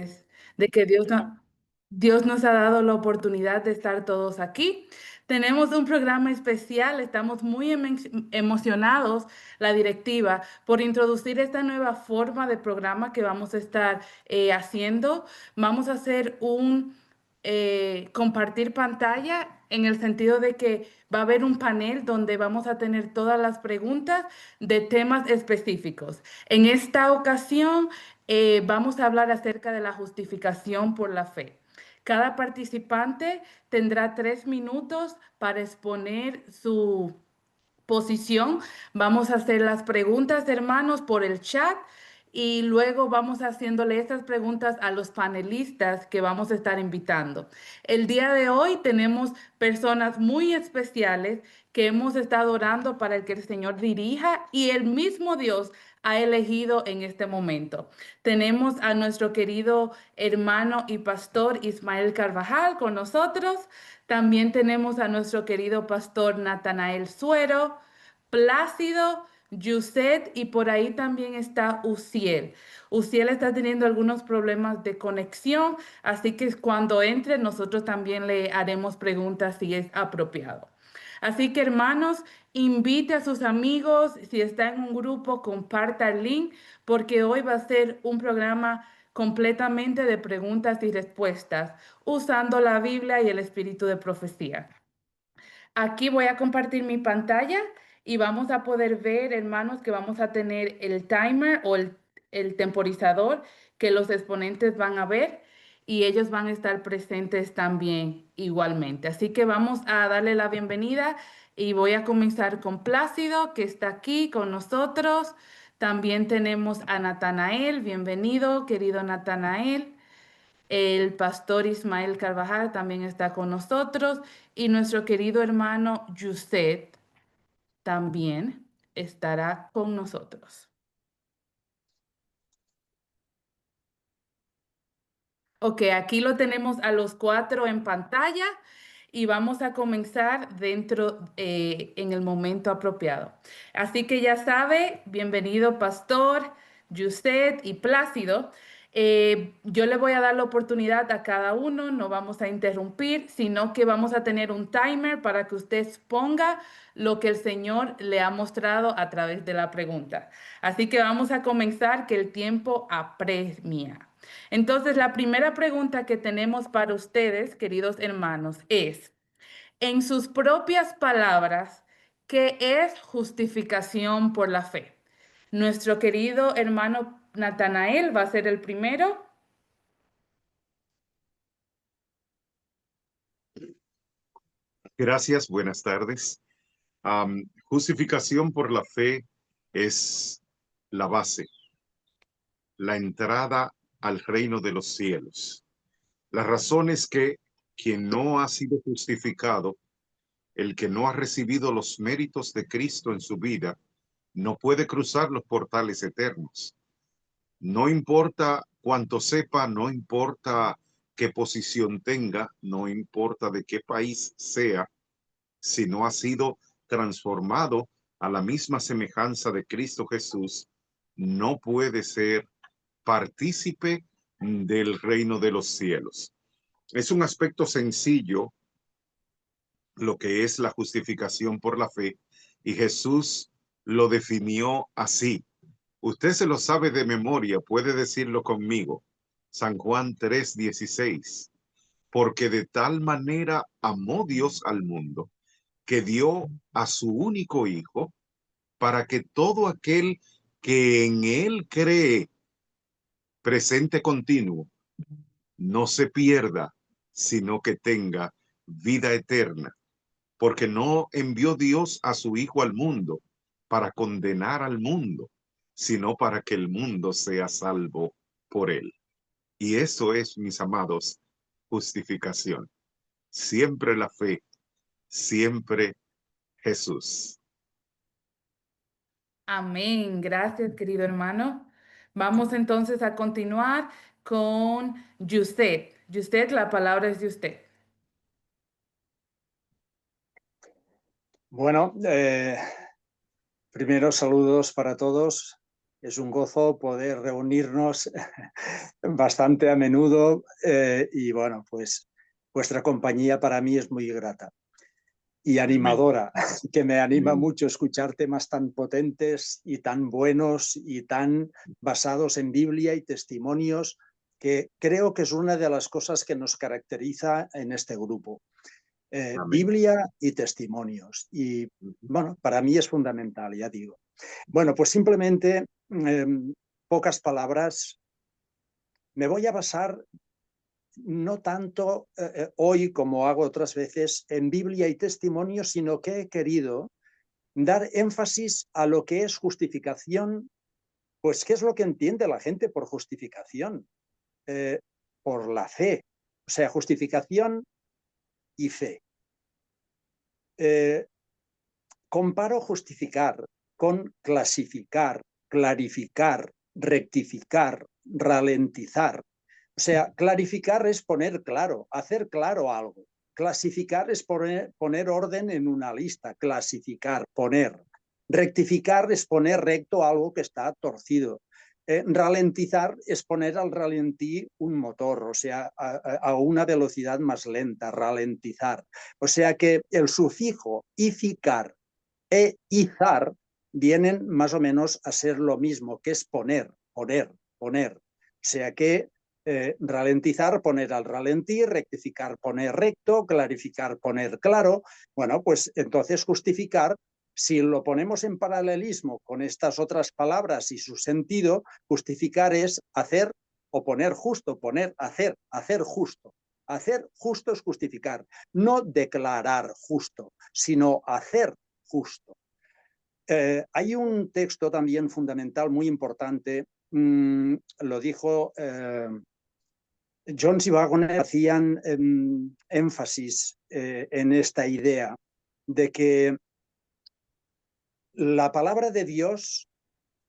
felices de que Dios nos ha dado la oportunidad de estar todos aquí. Tenemos un programa especial, estamos muy emocionados, la directiva, por introducir esta nueva forma de programa que vamos a estar haciendo. Vamos a hacer un compartir pantalla en el sentido de que va a haber un panel donde vamos a tener todas las preguntas de temas específicos. En esta ocasión vamos a hablar acerca de la justificación por la fe. Cada participante tendrá 3 minutos para exponer su posición. Vamos a hacer las preguntas, hermanos, por el chat y luego vamos haciéndole estas preguntas a los panelistas que vamos a estar invitando. El día de hoy tenemos personas muy especiales que hemos estado orando para que el Señor dirija y el mismo Dios ha elegido en este momento. Tenemos a nuestro querido hermano y pastor Ismael Carvajal con nosotros. También tenemos a nuestro querido pastor Natanael Suero, Plácido, Yuset y por ahí también está Uciel. Uciel está teniendo algunos problemas de conexión, así que cuando entre nosotros también le haremos preguntas si es apropiado. Así que hermanos, invite a sus amigos, si está en un grupo, comparta el link, porque hoy va a ser un programa completamente de preguntas y respuestas, usando la Biblia y el espíritu de profecía. Aquí voy a compartir mi pantalla y vamos a poder ver, hermanos, que vamos a tener el timer o el temporizador que los exponentes van a ver y ellos van a estar presentes también igualmente. Así que vamos a darle la bienvenida y voy a comenzar con Plácido, que está aquí con nosotros. También tenemos a Natanael. Bienvenido, querido Natanael. El pastor Ismael Carvajal también está con nosotros y nuestro querido hermano Yuset también estará con nosotros. Ok, aquí lo tenemos a los 4 en pantalla y vamos a comenzar en el momento apropiado. Así que ya sabe, bienvenido Pastor, Yuset y Plácido. Yo le voy a dar la oportunidad a cada uno, no vamos a interrumpir, sino que vamos a tener un timer para que usted exponga lo que el Señor le ha mostrado a través de la pregunta. Así que vamos a comenzar, que el tiempo apremia. Entonces, la primera pregunta que tenemos para ustedes, queridos hermanos, es, en sus propias palabras, ¿qué es justificación por la fe? Nuestro querido hermano Natanael va a ser el primero. Gracias, buenas tardes. Justificación por la fe es la base, la entrada al reino de los cielos. La razón es que quien no ha sido justificado, el que no ha recibido los méritos de Cristo en su vida, no puede cruzar los portales eternos. No importa cuánto sepa, no importa qué posición tenga, no importa de qué país sea, si no ha sido transformado a la misma semejanza de Cristo Jesús, no puede ser partícipe del reino de los cielos. Es un aspecto sencillo lo que es la justificación por la fe y Jesús lo definió así. Usted se lo sabe de memoria, puede decirlo conmigo. San Juan 3:16. Porque de tal manera amó Dios al mundo que dio a su único hijo para que todo aquel que en él cree, presente continuo, no se pierda, sino que tenga vida eterna. Porque no envió Dios a su hijo al mundo para condenar al mundo, sino para que el mundo sea salvo por él. Y eso es, mis amados, justificación. Siempre la fe, siempre Jesús. Amén. Gracias, querido hermano. Vamos entonces a continuar con Yuset. Yuset, la palabra es de usted. Bueno, primero saludos para todos. Es un gozo poder reunirnos bastante a menudo y bueno, pues vuestra compañía para mí es muy grata y animadora, que me anima mucho escuchar temas tan potentes y tan buenos y tan basados en Biblia y testimonios, que creo que es una de las cosas que nos caracteriza en este grupo. Biblia y testimonios. Y bueno, para mí es fundamental, ya digo. Bueno, pues simplemente pocas palabras. Me voy a basar no tanto hoy, como hago otras veces, en Biblia y testimonio, sino que he querido dar énfasis a lo que es justificación. Pues, ¿qué es lo que entiende la gente por justificación? Por la fe. O sea, justificación y fe. Comparo justificar con clasificar, clarificar, rectificar, ralentizar. O sea, clarificar es poner claro, hacer claro algo. Clasificar es poner orden en una lista, clasificar, poner. Rectificar es poner recto algo que está torcido. Ralentizar es poner al ralentí un motor, o sea, a una velocidad más lenta, ralentizar. O sea que el sufijo ificar e izar vienen más o menos a ser lo mismo, que es poner, poner, poner. O sea que ralentizar, poner al ralentí, rectificar, poner recto, clarificar, poner claro. Bueno, pues entonces justificar, si lo ponemos en paralelismo con estas otras palabras y su sentido, justificar es hacer o poner justo, poner, hacer justo. Hacer justo es justificar, no declarar justo, sino hacer justo. Hay un texto también fundamental muy importante, lo dijo Jones y Wagner, hacían énfasis en esta idea de que la palabra de Dios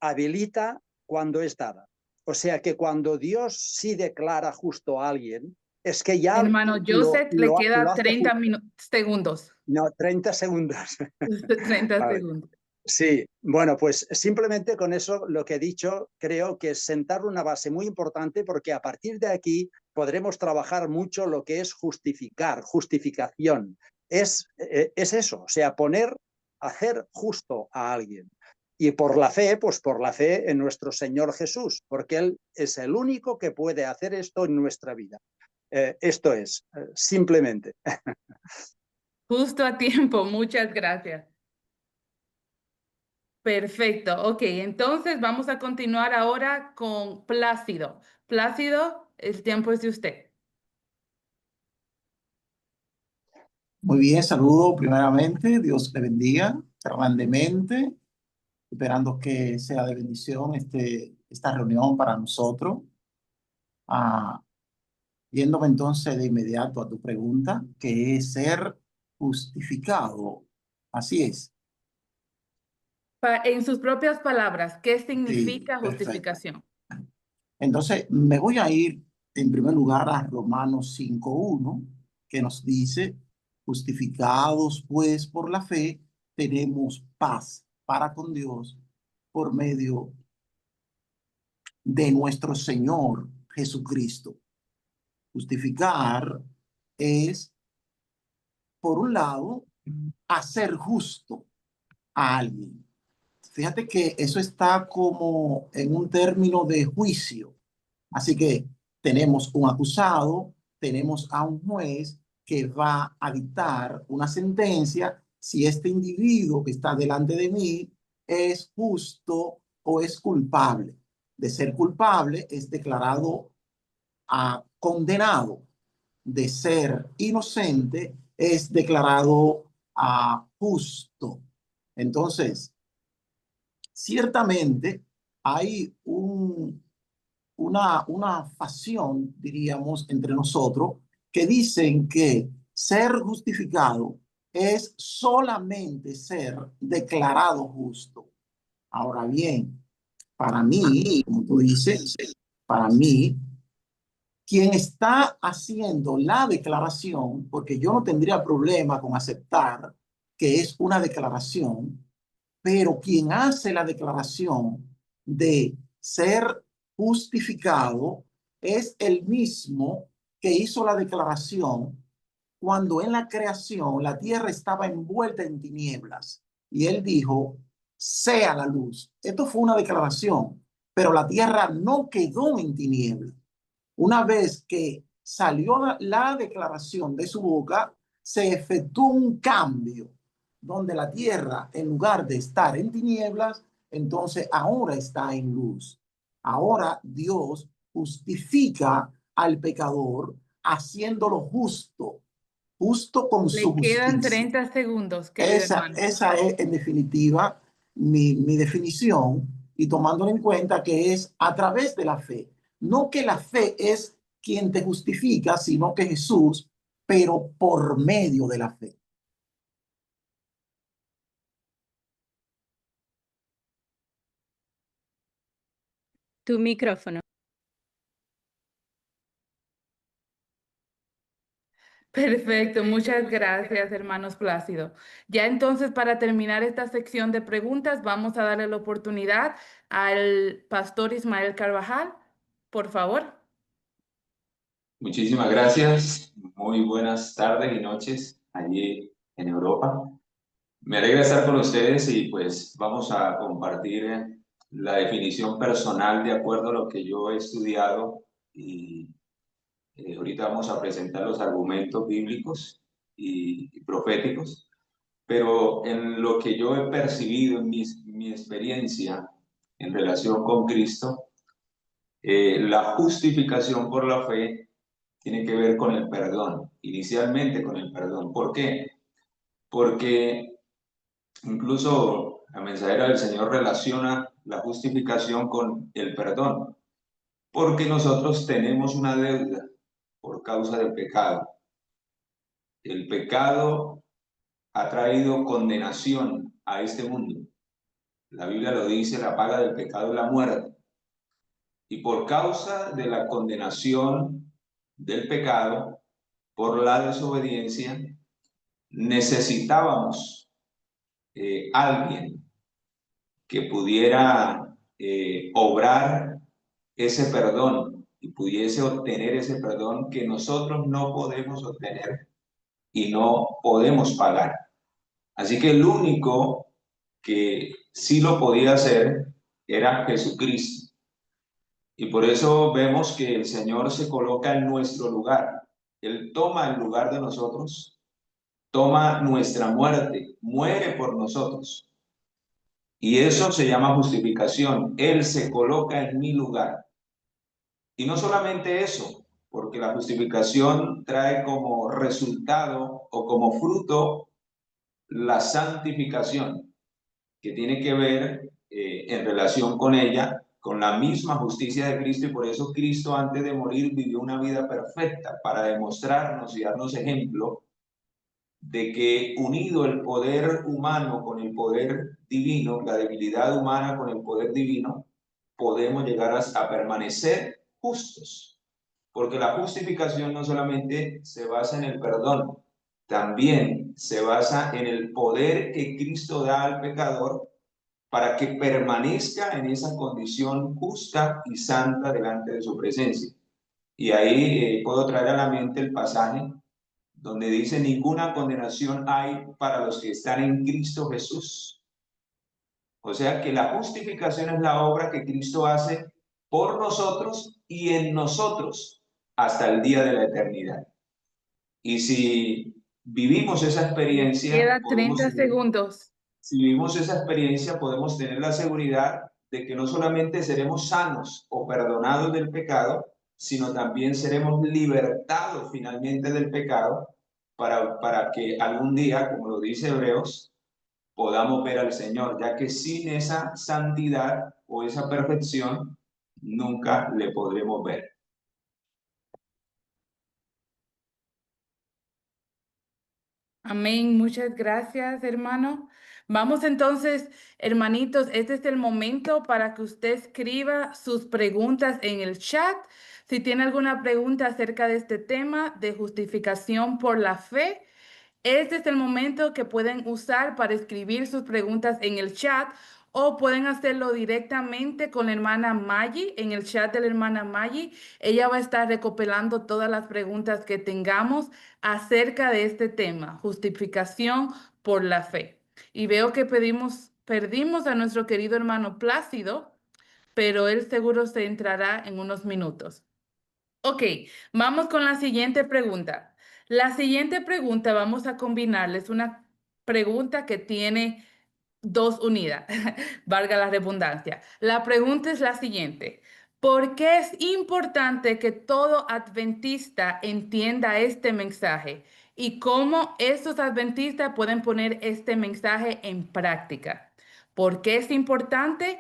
habilita cuando es dada. O sea que cuando Dios sí declara justo a alguien, es que ya Hermano Joseph, le lo queda hace 30 justo. segundos. No, 30 segundos. 30 Vale. segundos. Sí, bueno, pues simplemente con eso lo que he dicho creo que es sentar una base muy importante, porque a partir de aquí podremos trabajar mucho lo que es justificar, justificación. Es eso, o sea, hacer justo a alguien. Y por la fe, pues por la fe en nuestro Señor Jesús, porque Él es el único que puede hacer esto en nuestra vida. Esto es, simplemente. Justo a tiempo, muchas gracias. Perfecto, ok, entonces vamos a continuar ahora con Plácido. Plácido, el tiempo es de usted. Muy bien, saludo primeramente, Dios le bendiga grandemente, esperando que sea de bendición esta reunión para nosotros. Yéndome entonces de inmediato a tu pregunta, que es ser justificado. Así es. En sus propias palabras, ¿qué Sí, significa perfecto. justificación? Entonces, me voy a ir en primer lugar a Romanos 5:1, que nos dice, justificados pues por la fe, tenemos paz para con Dios por medio de nuestro Señor Jesucristo. Justificar es, por un lado, hacer justo a alguien. Fíjate que eso está como en un término de juicio. Así que tenemos un acusado, tenemos a un juez que va a dictar una sentencia si este individuo que está delante de mí es justo o es culpable. De ser culpable es declarado condenado. De ser inocente es declarado justo. Entonces, ciertamente hay una facción, diríamos, entre nosotros, que dicen que ser justificado es solamente ser declarado justo. Ahora bien, para mí, como tú dices, para mí, quien está haciendo la declaración, porque yo no tendría problema con aceptar que es una declaración, pero quien hace la declaración de ser justificado es el mismo que hizo la declaración cuando en la creación la tierra estaba envuelta en tinieblas y él dijo, sea la luz. Esto fue una declaración, pero la tierra no quedó en tinieblas. Una vez que salió la declaración de su boca, se efectuó un cambio donde la tierra, en lugar de estar en tinieblas, entonces ahora está en luz. Ahora Dios justifica al pecador haciéndolo justo, justo con su Le quedan justicia. 30 segundos, querido hermano. Esa es en definitiva mi definición y tomándolo en cuenta que es a través de la fe. No que la fe es quien te justifica, sino que Jesús, pero por medio de la fe. Tu micrófono. Perfecto, muchas gracias, hermanos Plácido. Ya entonces, para terminar esta sección de preguntas, vamos a darle la oportunidad al pastor Ismael Carvajal. Por favor. Muchísimas gracias. Muy buenas tardes y noches allí en Europa. Me alegra estar con ustedes y pues vamos a compartir la definición personal de acuerdo a lo que yo he estudiado y ahorita vamos a presentar los argumentos bíblicos y proféticos, pero en lo que yo he percibido en mi experiencia en relación con Cristo, la justificación por la fe tiene que ver con el perdón, inicialmente con el perdón. ¿Por qué? Porque incluso la mensajera del Señor relaciona la justificación con el perdón, porque nosotros tenemos una deuda por causa del pecado. El pecado ha traído condenación a este mundo. La Biblia lo dice, la paga del pecado es la muerte. Y por causa de la condenación del pecado, por la desobediencia, necesitábamos alguien que pudiera obrar ese perdón y pudiese obtener ese perdón que nosotros no podemos obtener y no podemos pagar. Así que el único que sí lo podía hacer era Jesucristo. Y por eso vemos que el Señor se coloca en nuestro lugar. Él toma el lugar de nosotros, toma nuestra muerte, muere por nosotros. Y eso se llama justificación. Él se coloca en mi lugar. Y no solamente eso, porque la justificación trae como resultado o como fruto la santificación, que tiene que ver en relación con ella, con la misma justicia de Cristo, y por eso Cristo antes de morir vivió una vida perfecta para demostrarnos y darnos ejemplo de que unido el poder humano con el poder divino, la debilidad humana con el poder divino, podemos llegar a permanecer justos. Porque la justificación no solamente se basa en el perdón, también se basa en el poder que Cristo da al pecador para que permanezca en esa condición justa y santa delante de su presencia. Y ahí puedo traer a la mente el pasaje donde dice: ninguna condenación hay para los que están en Cristo Jesús. O sea que la justificación es la obra que Cristo hace por nosotros y en nosotros hasta el día de la eternidad. Y si vivimos esa experiencia, Queda 30 segundos. Si vivimos esa experiencia, podemos tener la seguridad de que no solamente seremos sanos o perdonados del pecado, sino también seremos libertados finalmente del pecado para que algún día, como lo dice Hebreos, podamos ver al Señor, ya que sin esa santidad o esa perfección nunca le podremos ver. Amén. Muchas gracias, hermano. Vamos entonces, hermanitos, este es el momento para que usted escriba sus preguntas en el chat. Si tiene alguna pregunta acerca de este tema de justificación por la fe, este es el momento que pueden usar para escribir sus preguntas en el chat, o pueden hacerlo directamente con la hermana Maggie, en el chat de la hermana Maggie. Ella va a estar recopilando todas las preguntas que tengamos acerca de este tema, justificación por la fe. Y veo que perdimos a nuestro querido hermano Plácido, pero él seguro se entrará en unos minutos. Ok, vamos con la siguiente pregunta. La siguiente pregunta vamos a combinarles una pregunta que tiene dos unidas, valga la redundancia. La pregunta es la siguiente. ¿Por qué es importante que todo adventista entienda este mensaje? ¿Y cómo estos adventistas pueden poner este mensaje en práctica? ¿Por qué es importante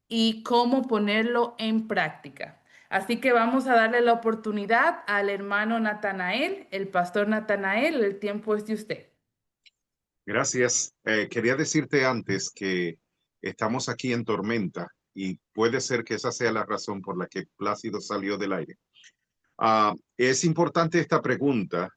y cómo ponerlo en práctica? Así que vamos a darle la oportunidad al hermano Natanael, el pastor Natanael, el tiempo es de usted. Gracias. Quería decirte antes que estamos aquí en tormenta y puede ser que esa sea la razón por la que Plácido salió del aire. Es importante esta pregunta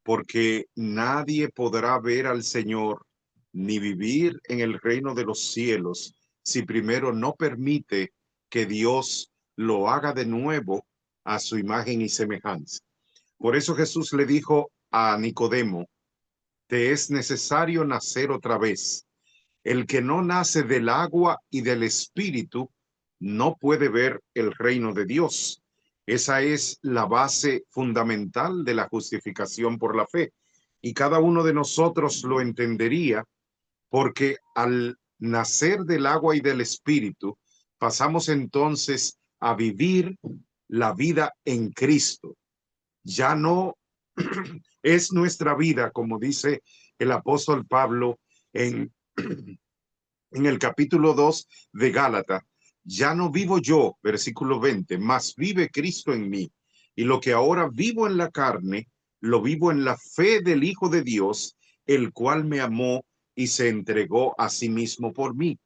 porque nadie podrá ver al Señor ni vivir en el reino de los cielos si primero no permite que Dios lo haga de nuevo a su imagen y semejanza. Por eso Jesús le dijo a Nicodemo: te es necesario nacer otra vez. El que no nace del agua y del espíritu no puede ver el reino de Dios. Esa es la base fundamental de la justificación por la fe. Y cada uno de nosotros lo entendería porque al nacer del agua y del espíritu, pasamos entonces a vivir la vida en Cristo. Ya no es nuestra vida, como dice el apóstol Pablo en, en el capítulo 2 de Gálatas. Ya no vivo yo, versículo 20, mas vive Cristo en mí. Y lo que ahora vivo en la carne, lo vivo en la fe del Hijo de Dios, el cual me amó y se entregó a sí mismo por mí.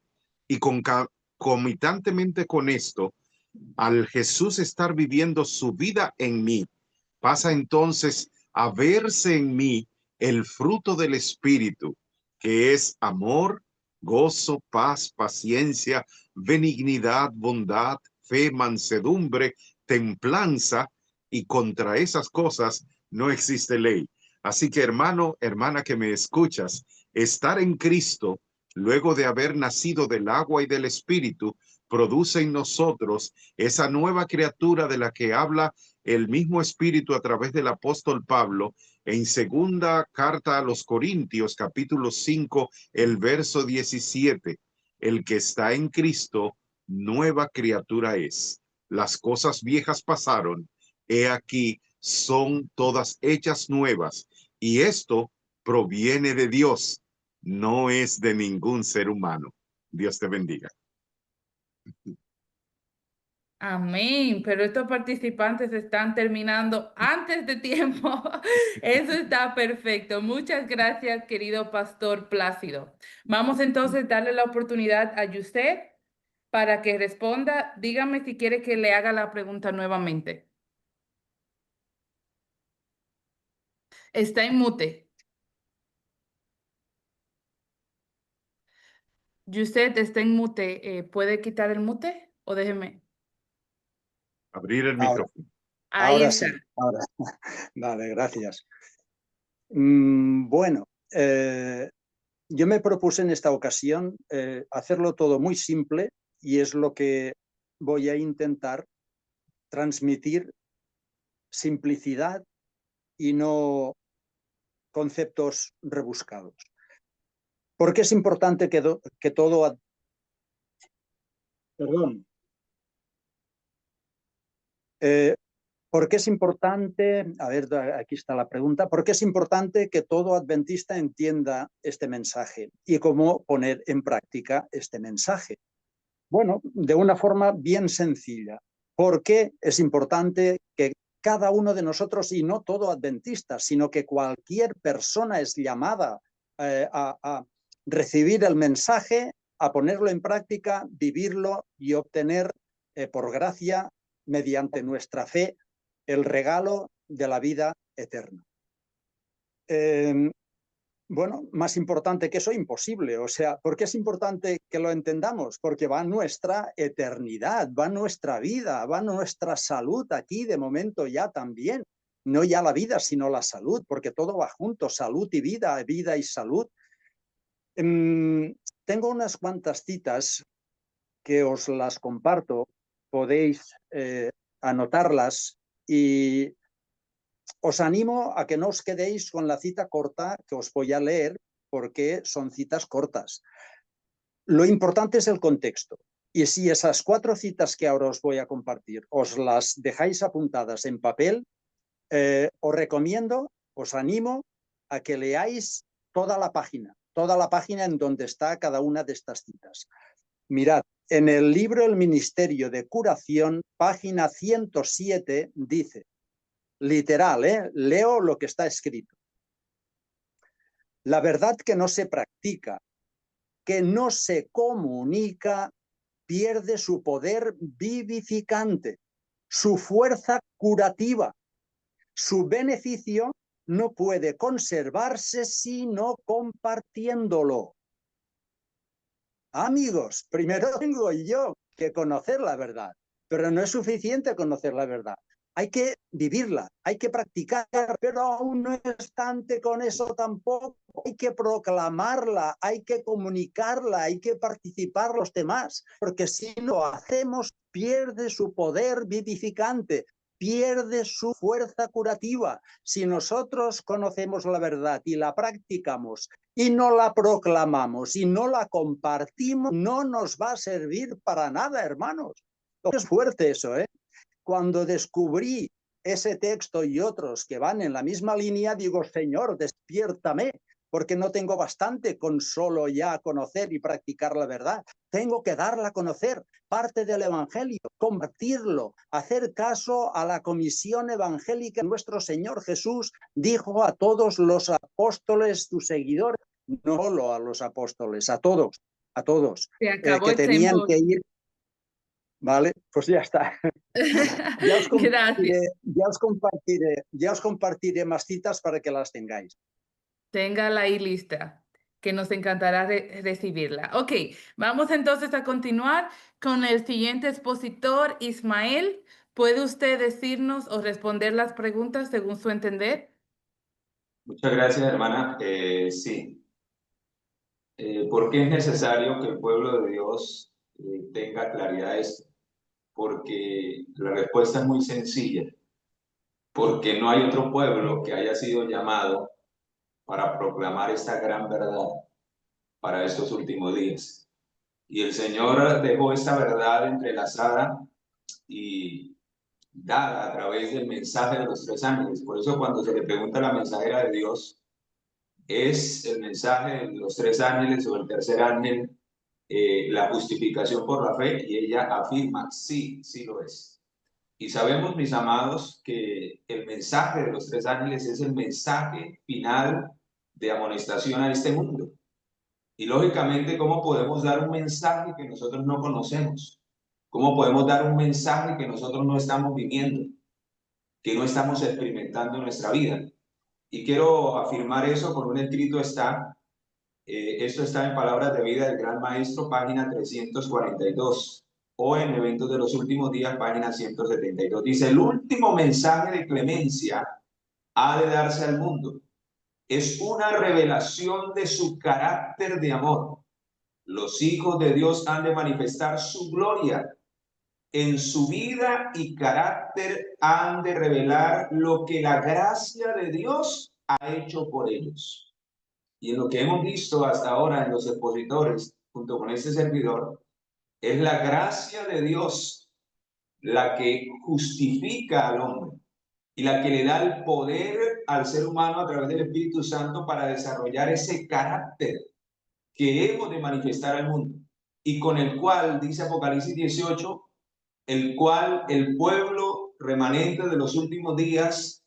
Y concomitantemente con esto, al Jesús estar viviendo su vida en mí, pasa entonces a verse en mí el fruto del Espíritu, que es amor, gozo, paz, paciencia, benignidad, bondad, fe, mansedumbre, templanza, y contra esas cosas no existe ley. Así que hermano, hermana que me escuchas, estar en Cristo, luego de haber nacido del agua y del Espíritu, produce en nosotros esa nueva criatura de la que habla el mismo Espíritu a través del apóstol Pablo en segunda carta a los Corintios, capítulo 5, el verso 17. El que está en Cristo, nueva criatura es. Las cosas viejas pasaron, he aquí, son todas hechas nuevas. Y esto proviene de Dios, no es de ningún ser humano. Dios te bendiga. Amén, pero estos participantes están terminando antes de tiempo. Eso está perfecto. Muchas gracias, querido pastor Plácido. Vamos entonces a darle la oportunidad a Yusef para que responda. Dígame si quiere que le haga la pregunta nuevamente. Está en mute. Yusef está en mute. ¿Puede quitar el mute o déjeme? Abrir el Ahora, micrófono. Ahí ahora está. sí, ahora. Vale, gracias. Bueno, yo me propuse en esta ocasión hacerlo todo muy simple y es lo que voy a intentar transmitir: simplicidad y no conceptos rebuscados. ¿Por qué es importante que todo... Perdón. ¿Por qué es importante? A ver, aquí está la pregunta. ¿Por qué es importante que todo adventista entienda este mensaje y cómo poner en práctica este mensaje? Bueno, de una forma bien sencilla. ¿Por qué es importante que cada uno de nosotros, y no todo adventista, sino que cualquier persona es llamada a recibir el mensaje, a ponerlo en práctica, vivirlo y obtener por gracia, mediante nuestra fe, el regalo de la vida eterna? Bueno, más importante que eso, imposible. O sea, ¿por qué es importante que lo entendamos, porque va nuestra eternidad, va nuestra vida, va nuestra salud aquí de momento ya también. No ya la vida, sino la salud, porque todo va junto, salud y vida, vida y salud. Tengo unas cuantas citas que os las comparto, podéis anotarlas y os animo a que no os quedéis con la cita corta que os voy a leer, porque son citas cortas. Lo importante es el contexto. Y si esas 4 citas que ahora os voy a compartir os las dejáis apuntadas en papel, os recomiendo, os animo a que leáis toda la página en donde está cada una de estas citas. Mirad, en el libro El Ministerio de Curación, página 107, dice, literal, leo lo que está escrito. La verdad que no se practica, que no se comunica, pierde su poder vivificante, su fuerza curativa. Su beneficio no puede conservarse sino compartiéndolo. Amigos, primero tengo yo que conocer la verdad, pero no es suficiente conocer la verdad. Hay que vivirla, hay que practicar, pero aún no obstante con eso tampoco. Hay que proclamarla, hay que comunicarla, hay que participar los demás, porque si no lo hacemos, pierde su poder vivificante, pierde su fuerza curativa. Si nosotros conocemos la verdad y la practicamos y no la proclamamos y no la compartimos, no nos va a servir para nada, hermanos. Es fuerte eso, ¿eh? Cuando descubrí ese texto y otros que van en la misma línea, digo, Señor, despiértame, porque no tengo bastante con solo ya conocer y practicar la verdad. Tengo que darla a conocer, parte del Evangelio, compartirlo, hacer caso a la comisión evangélica. Nuestro Señor Jesús dijo a todos los apóstoles, tus seguidores, no solo a los apóstoles, a todos, Se que tenían que ir. Vale, pues ya está. Gracias. Ya os compartiré más citas para que las tengáis. Téngala ahí lista, que nos encantará recibirla. Ok, vamos entonces a continuar con el siguiente expositor, Ismael. ¿Puede usted decirnos o responder las preguntas según su entender? Muchas gracias, hermana. Sí. ¿Por qué es necesario que el pueblo de Dios tenga claridad de esto? Porque la respuesta es muy sencilla. Porque no hay otro pueblo que haya sido llamado para proclamar esta gran verdad para estos últimos días. Y el Señor dejó esta verdad entrelazada y dada a través del mensaje de los 3 ángeles. Por eso cuando se le pregunta a la mensajera de Dios, ¿es el mensaje de los 3 ángeles o el tercer ángel la justificación por la fe? Y ella afirma, sí, sí lo es. Y sabemos, mis amados, que el mensaje de los 3 ángeles es el mensaje final de amonestación a este mundo. Y lógicamente, ¿cómo podemos dar un mensaje que nosotros no conocemos? ¿Cómo podemos dar un mensaje que nosotros no estamos viviendo, que no estamos experimentando en nuestra vida? Y quiero afirmar eso con un escrito esto está en Palabras de Vida del Gran Maestro, página 342, o en Eventos de los Últimos Días, página 172. Dice, el último mensaje de clemencia ha de darse al mundo. Es una revelación de su carácter de amor. Los hijos de Dios han de manifestar su gloria. En su vida y carácter han de revelar lo que la gracia de Dios ha hecho por ellos. Y en lo que hemos visto hasta ahora en los expositores, junto con este servidor, es la gracia de Dios la que justifica al hombre y la que le da el poder al ser humano a través del Espíritu Santo para desarrollar ese carácter que hemos de manifestar al mundo y con el cual, dice Apocalipsis 18, el cual el pueblo remanente de los últimos días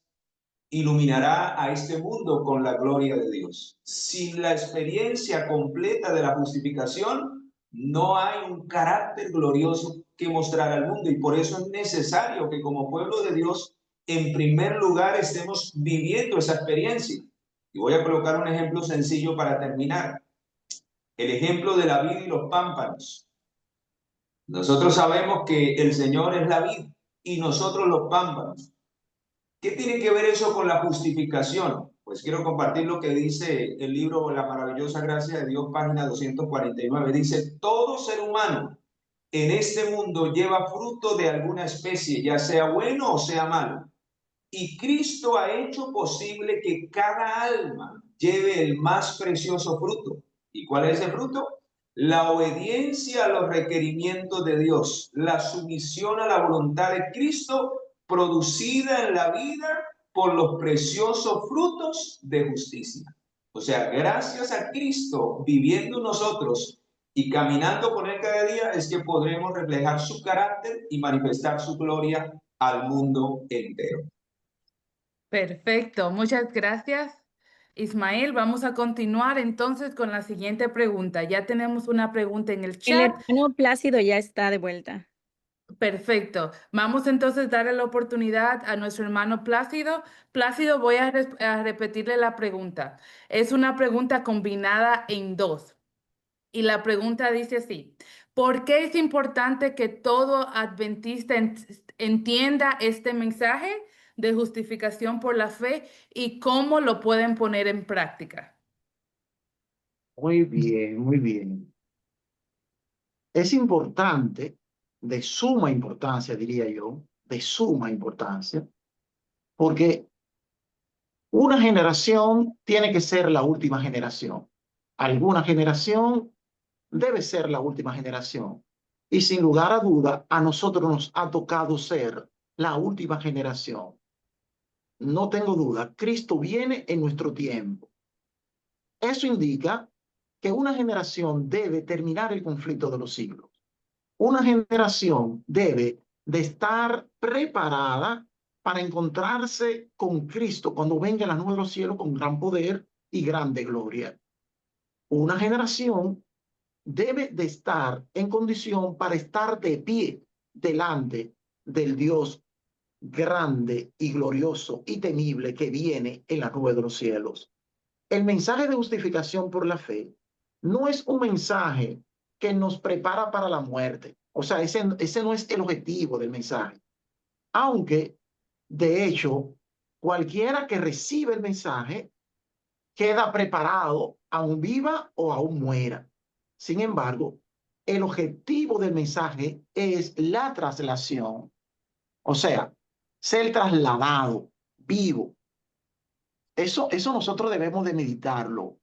iluminará a este mundo con la gloria de Dios. Sin la experiencia completa de la justificación, no hay un carácter glorioso que mostrar al mundo, y por eso es necesario que como pueblo de Dios, en primer lugar, estemos viviendo esa experiencia. Y voy a colocar un ejemplo sencillo para terminar. el ejemplo de la vid y los pámpanos. Nosotros sabemos que el Señor es la vid y nosotros los pámpanos. ¿Qué tiene que ver eso con la justificación? Pues quiero compartir lo que dice el libro La maravillosa gracia de Dios, página 249. Dice, todo ser humano en este mundo lleva fruto de alguna especie, ya sea bueno o sea malo. Y Cristo ha hecho posible que cada alma lleve el más precioso fruto. ¿Y cuál es ese fruto? La obediencia a los requerimientos de Dios, la sumisión a la voluntad de Cristo, producida en la vida por los preciosos frutos de justicia. O sea, gracias a Cristo viviendo nosotros y caminando con Él cada día, es que podremos reflejar su carácter y manifestar su gloria al mundo entero. Perfecto, muchas gracias, Ismael. Vamos a continuar entonces con la siguiente pregunta. Ya tenemos una pregunta en el El chat. hermano Plácido ya está de vuelta. Perfecto. Vamos entonces a darle la oportunidad a nuestro hermano Plácido. Plácido, voy a repetirle la pregunta. Es una pregunta combinada en dos. Y la pregunta dice así: ¿por qué es importante que todo adventista entienda este mensaje de justificación por la fe y cómo lo pueden poner en práctica? Muy bien, muy bien. Es importante, de suma importancia, diría yo, de suma importancia, porque una generación tiene que ser la última generación. Alguna generación debe ser la última generación. Y sin lugar a duda, a nosotros nos ha tocado ser la última generación. No tengo duda, Cristo viene en nuestro tiempo. Eso indica que una generación debe terminar el conflicto de los siglos. Una generación debe de estar preparada para encontrarse con Cristo cuando venga la nube de los cielos con gran poder y grande gloria. Una generación debe de estar en condición para estar de pie delante del Dios grande y glorioso y temible que viene en la nube de los cielos. El mensaje de justificación por la fe no es un mensaje que nos prepara para la muerte. O sea, ese no es el objetivo del mensaje. Aunque, de hecho, cualquiera que recibe el mensaje queda preparado, aún viva o aún muera. Sin embargo, el objetivo del mensaje es la traslación. O sea, ser trasladado, vivo. Eso nosotros debemos de meditarlo.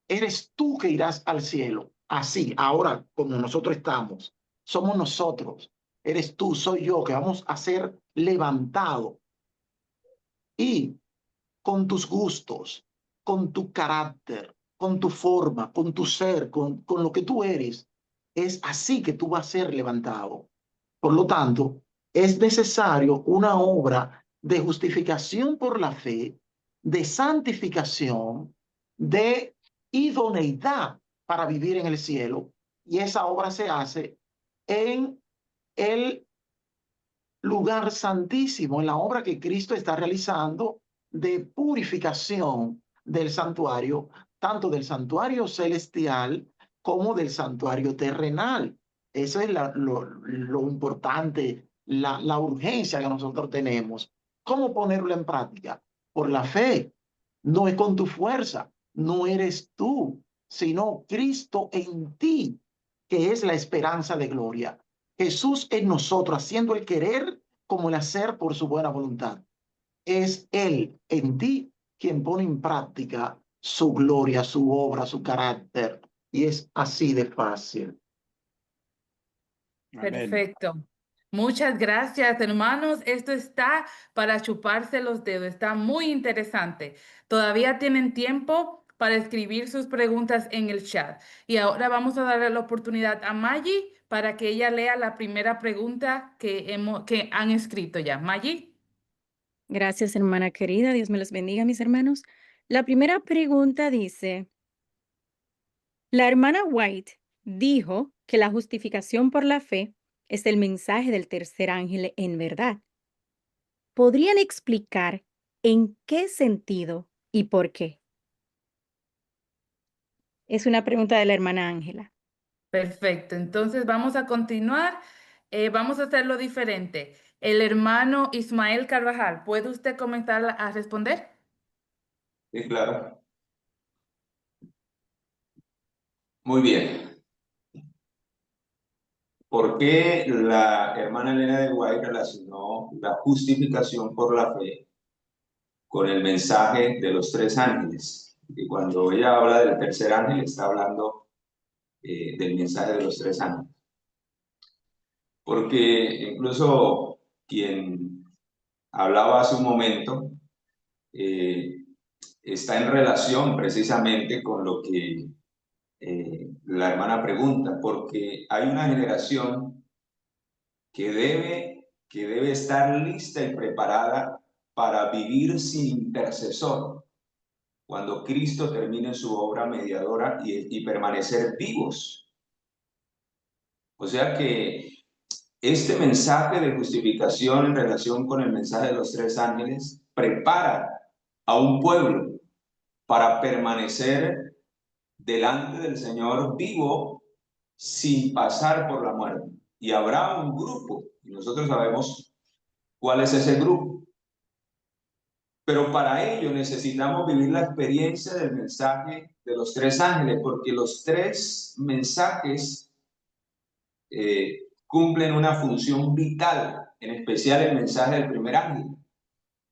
Eres tú que irás al cielo. Así, ahora, como nosotros estamos, somos nosotros. Eres tú, soy yo, que vamos a ser levantados. Y con tus gustos, con tu carácter, con tu forma, con tu ser, con lo que tú eres, es así que tú vas a ser levantado. Por lo tanto, es necesario una obra de justificación por la fe, de santificación, de idoneidad para vivir en el cielo. Y esa obra se hace en el lugar santísimo, en la obra que Cristo está realizando de purificación del santuario, tanto del santuario celestial como del santuario terrenal. Eso es lo importante, la urgencia que nosotros tenemos. ¿Cómo ponerlo en práctica? Por la fe. No es con tu fuerza, no eres tú, sino Cristo en ti, que es la esperanza de gloria. Jesús en nosotros, haciendo el querer como el hacer por su buena voluntad. Es Él en ti quien pone en práctica su gloria, su obra, su carácter. Y es así de fácil. Amén. Perfecto. Muchas gracias, hermanos. Esto está para chuparse los dedos. Está muy interesante. Todavía tienen tiempo para escribir sus preguntas en el chat. Y ahora vamos a darle la oportunidad a Maggie para que ella lea la primera pregunta que han escrito ya. Maggie. Gracias, hermana querida. Dios me los bendiga, mis hermanos. La primera pregunta dice, la hermana White dijo que la justificación por la fe es el mensaje del tercer ángel en verdad. ¿Podrían explicar en qué sentido y por qué? Es una pregunta de la hermana Ángela. Perfecto, entonces vamos a continuar. Vamos a hacerlo diferente. El hermano Ismael Carvajal, ¿puede usted comenzar a responder? Sí, claro. Muy bien. ¿Por qué la hermana Elena de White relacionó la justificación por la fe con el mensaje de los tres ángeles? Y cuando ella habla del tercer ángel, está hablando del mensaje de los tres ángeles. Porque incluso quien hablaba hace un momento está en relación precisamente con lo que la hermana pregunta, porque hay una generación que debe estar lista y preparada para vivir sin intercesor cuando Cristo termine su obra mediadora y permanecer vivos. O sea que este mensaje de justificación en relación con el mensaje de los tres ángeles prepara a un pueblo para permanecer delante del Señor vivo sin pasar por la muerte. Y habrá un grupo, y nosotros sabemos cuál es ese grupo. Pero para ello necesitamos vivir la experiencia del mensaje de los tres ángeles, porque los tres mensajes cumplen una función vital, en especial el mensaje del primer ángel,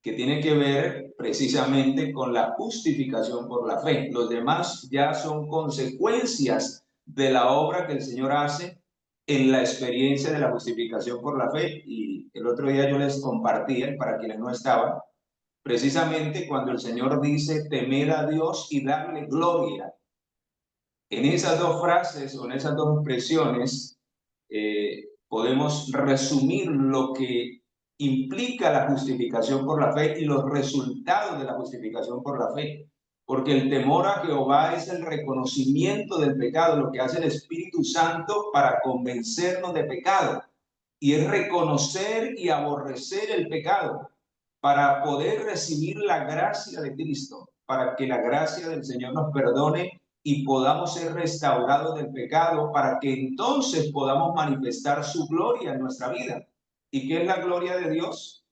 que tiene que ver precisamente con la justificación por la fe. Los demás ya son consecuencias de la obra que el Señor hace en la experiencia de la justificación por la fe. Y el otro día yo les compartía, para quienes no estaban, precisamente cuando el Señor dice, temed a Dios y darle gloria. En esas dos frases o en esas dos expresiones podemos resumir lo que implica la justificación por la fe y los resultados de la justificación por la fe. Porque el temor a Jehová es el reconocimiento del pecado, lo que hace el Espíritu Santo para convencernos de pecado. Y es reconocer y aborrecer el pecado para poder recibir la gracia de Cristo, para que la gracia del Señor nos perdone y podamos ser restaurados del pecado, para que entonces podamos manifestar su gloria en nuestra vida. ¿Y qué es la gloria de Dios?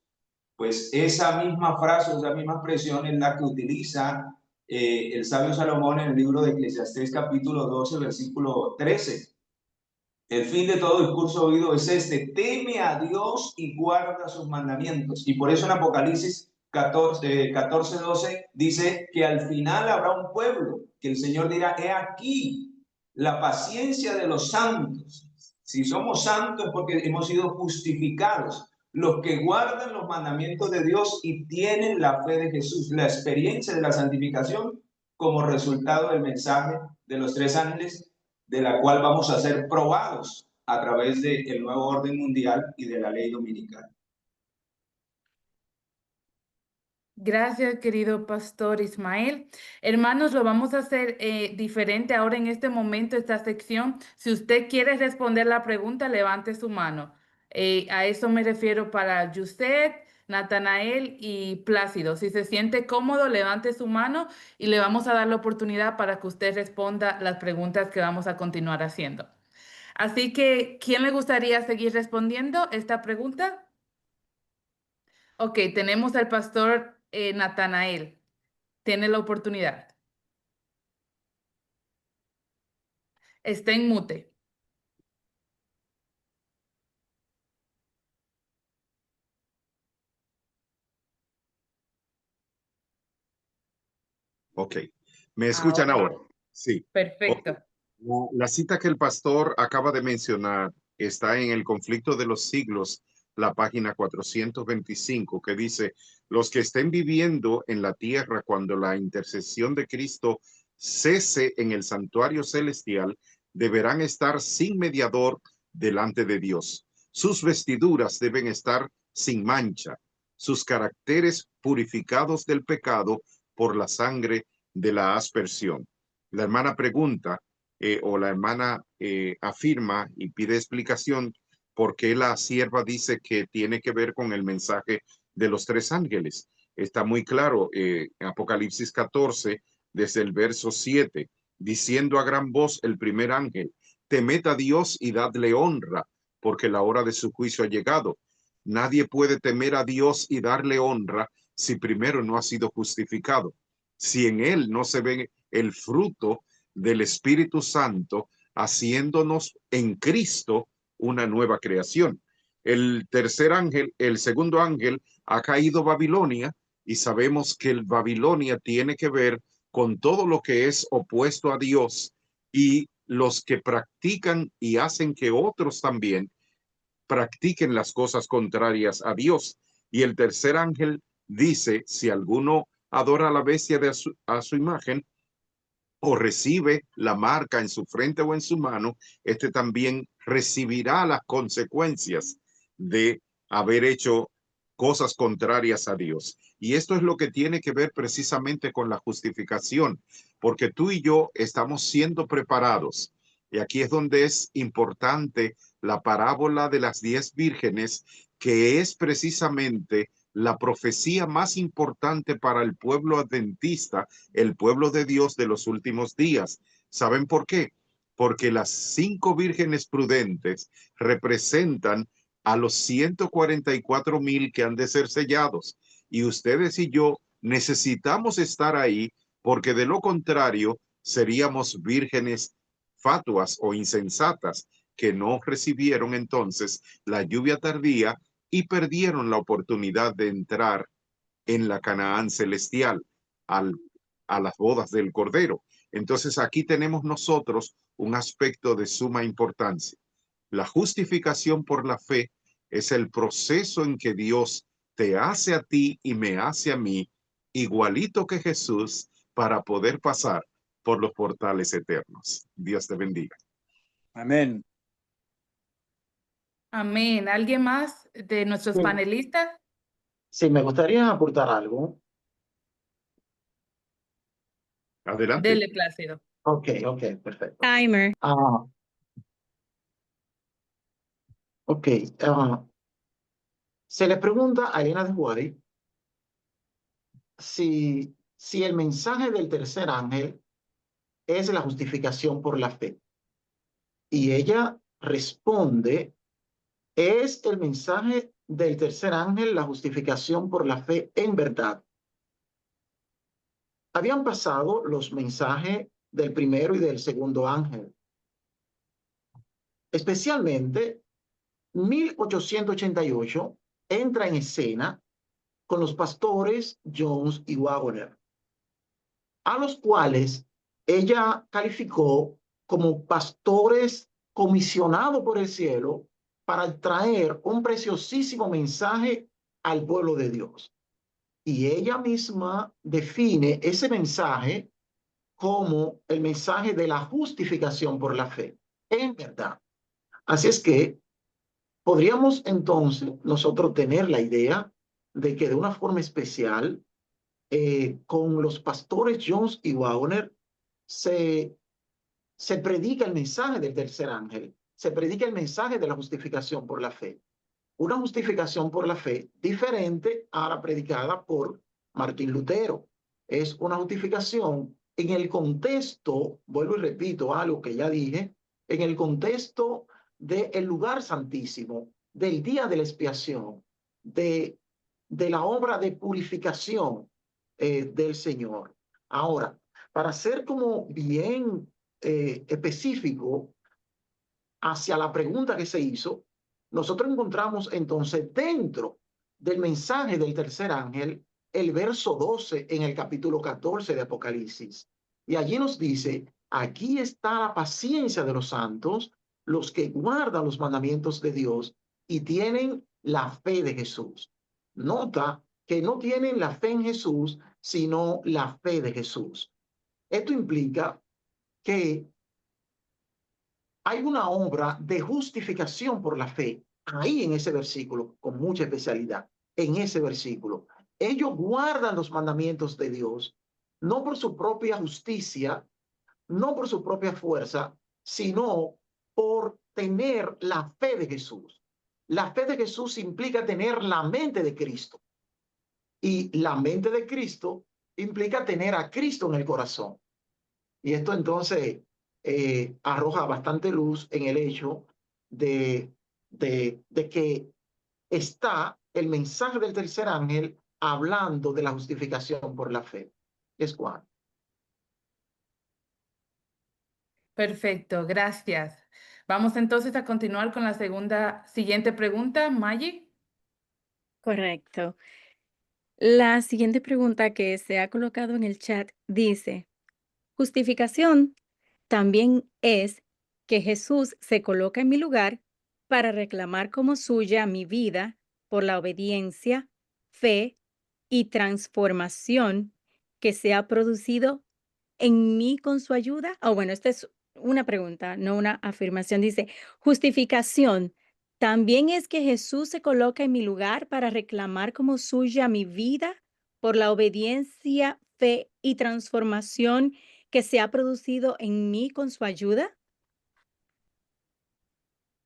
Pues esa misma frase, esa misma expresión es la que utiliza el sabio Salomón en el libro de Eclesiastés capítulo 12, versículo 13. El fin de todo discurso oído es este: teme a Dios y guarda sus mandamientos. Y por eso en Apocalipsis 14:12 dice que al final habrá un pueblo que el Señor dirá, he aquí la paciencia de los santos. Si somos santos es porque hemos sido justificados, los que guardan los mandamientos de Dios y tienen la fe de Jesús, la experiencia de la santificación como resultado del mensaje de los tres ángeles, de la cual vamos a ser probados a través del nuevo orden mundial y de la ley dominical. Gracias, querido pastor Ismael. Hermanos, lo vamos a hacer diferente ahora en este momento, esta sección. Si usted quiere responder la pregunta, levante su mano. A eso me refiero para Yuset, Natanael y Plácido. Si se siente cómodo, levante su mano y le vamos a dar la oportunidad para que usted responda las preguntas que vamos a continuar haciendo. Así que, ¿quién le gustaría seguir respondiendo esta pregunta? Ok, tenemos al pastor Natanael. Tiene la oportunidad. Está en mute. Ok. ¿Me escuchan ahora? Sí. Perfecto. Okay. La cita que el pastor acaba de mencionar está en el Conflicto de los Siglos, la página 425, que dice, los que estén viviendo en la tierra cuando la intercesión de Cristo cese en el santuario celestial, deberán estar sin mediador delante de Dios. Sus vestiduras deben estar sin mancha, sus caracteres purificados del pecado por la sangre de la aspersión. La hermana pregunta, o la hermana afirma y pide explicación por qué la sierva dice que tiene que ver con el mensaje de los tres ángeles. Está muy claro, Apocalipsis 14, desde el verso 7, diciendo a gran voz el primer ángel: temed a Dios y dadle honra, porque la hora de su juicio ha llegado. Nadie puede temer a Dios y darle honra si primero no ha sido justificado. Si en él no se ve el fruto del Espíritu Santo, haciéndonos en Cristo una nueva creación. El tercer ángel, el segundo ángel, ha caído Babilonia, y sabemos que el Babilonia tiene que ver con todo lo que es opuesto a Dios, y los que practican y hacen que otros también practiquen las cosas contrarias a Dios. Y el tercer ángel dice: si alguno adora a la bestia a su imagen, o recibe la marca en su frente o en su mano, este también recibirá las consecuencias de haber hecho cosas contrarias a Dios. Y esto es lo que tiene que ver precisamente con la justificación, porque tú y yo estamos siendo preparados. Y aquí es donde es importante la parábola de las 10 vírgenes, que es precisamente la profecía más importante para el pueblo adventista, el pueblo de Dios de los últimos días. ¿Saben por qué? Porque las 5 vírgenes prudentes representan a los 144,000 que han de ser sellados. Y ustedes y yo necesitamos estar ahí, porque de lo contrario seríamos vírgenes fatuas o insensatas, que no recibieron entonces la lluvia tardía y perdieron la oportunidad de entrar en la Canaán celestial, a las bodas del Cordero. Entonces aquí tenemos nosotros un aspecto de suma importancia. La justificación por la fe es el proceso en que Dios te hace a ti y me hace a mí igualito que Jesús, para poder pasar por los portales eternos. Dios te bendiga. Amén. Amén. ¿Alguien más de nuestros Sí. panelistas? Sí, me gustaría aportar algo. Adelante. Dele, Plácido. Ok, perfecto. Timer. Ok, se le pregunta a Elena de White si el mensaje del tercer ángel es la justificación por la fe. Y ella responde: ¿es el mensaje del tercer ángel la justificación por la fe en verdad? Habían pasado los mensajes del primero y del segundo ángel. Especialmente, 1888 entra en escena con los pastores Jones y Waggoner, a los cuales ella calificó como pastores comisionados por el cielo para traer un preciosísimo mensaje al pueblo de Dios. Y ella misma define ese mensaje como el mensaje de la justificación por la fe, en verdad. Así es que podríamos entonces nosotros tener la idea de que de una forma especial, con los pastores Jones y Waggoner, se predica el mensaje del tercer ángel, se predica el mensaje de la justificación por la fe. Una justificación por la fe diferente a la predicada por Martín Lutero. Es una justificación en el contexto, vuelvo y repito algo que ya dije, en el contexto del lugar santísimo, del día de la expiación, de la obra de purificación del Señor. Ahora, para ser como bien específico hacia la pregunta que se hizo, nosotros encontramos entonces dentro del mensaje del tercer ángel el verso 12 en el capítulo 14 de Apocalipsis. Y allí nos dice: aquí está la paciencia de los santos, los que guardan los mandamientos de Dios y tienen la fe de Jesús. Nota que no tienen la fe en Jesús, sino la fe de Jesús. Esto implica que hay una obra de justificación por la fe ahí en ese versículo, con mucha especialidad. En ese versículo, ellos guardan los mandamientos de Dios, no por su propia justicia, no por su propia fuerza, sino por tener la fe de Jesús. La fe de Jesús implica tener la mente de Cristo. Y la mente de Cristo implica tener a Cristo en el corazón. Y esto entonces arroja bastante luz en el hecho de que está el mensaje del tercer ángel hablando de la justificación por la fe. Es cuál. Perfecto, gracias. Vamos entonces a continuar con la siguiente pregunta, Maggie. Correcto. La siguiente pregunta que se ha colocado en el chat dice, justificación también es que Jesús se coloca en mi lugar para reclamar como suya mi vida por la obediencia, fe y transformación que se ha producido en mí con su ayuda. O bueno, esta es una pregunta, no una afirmación. Dice, justificación también es que Jesús se coloca en mi lugar para reclamar como suya mi vida por la obediencia, fe y transformación que se ha producido en mí con su ayuda.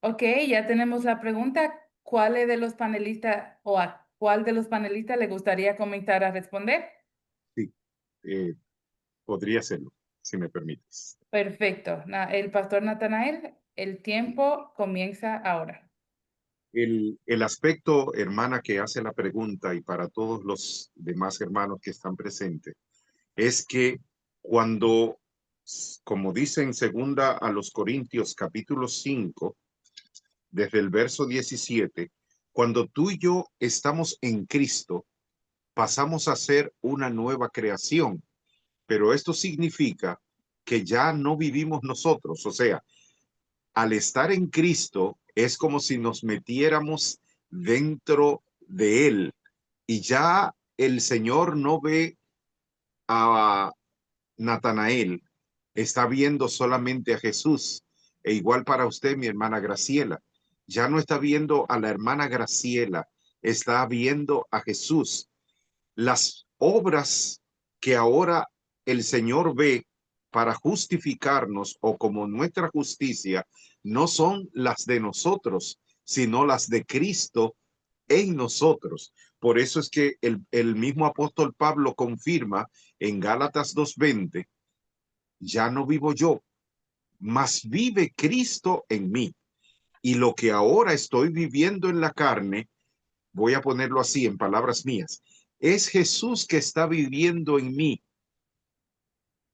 Ok, ya tenemos la pregunta. ¿Cuál de los panelistas o a cuál de los panelistas le gustaría comenzar a responder? Sí, podría hacerlo, si me permites. Perfecto. El pastor Natanael, el tiempo comienza ahora. El aspecto, hermana, que hace la pregunta y para todos los demás hermanos que están presentes, es que cuando, como dice en segunda a los Corintios capítulo 5, desde el verso 17, cuando tú y yo estamos en Cristo, pasamos a ser una nueva creación, pero esto significa que ya no vivimos nosotros, o sea, al estar en Cristo es como si nos metiéramos dentro de Él y ya el Señor no ve a Natanael, está viendo solamente a Jesús. E igual para usted, mi hermana Graciela, ya no está viendo a la hermana Graciela, está viendo a Jesús. Las obras que ahora el Señor ve para justificarnos o como nuestra justicia no son las de nosotros, sino las de Cristo en nosotros. Por eso es que el mismo apóstol Pablo confirma en Gálatas 2:20, ya no vivo yo, mas vive Cristo en mí. Y lo que ahora estoy viviendo en la carne, voy a ponerlo así en palabras mías, es Jesús que está viviendo en mí.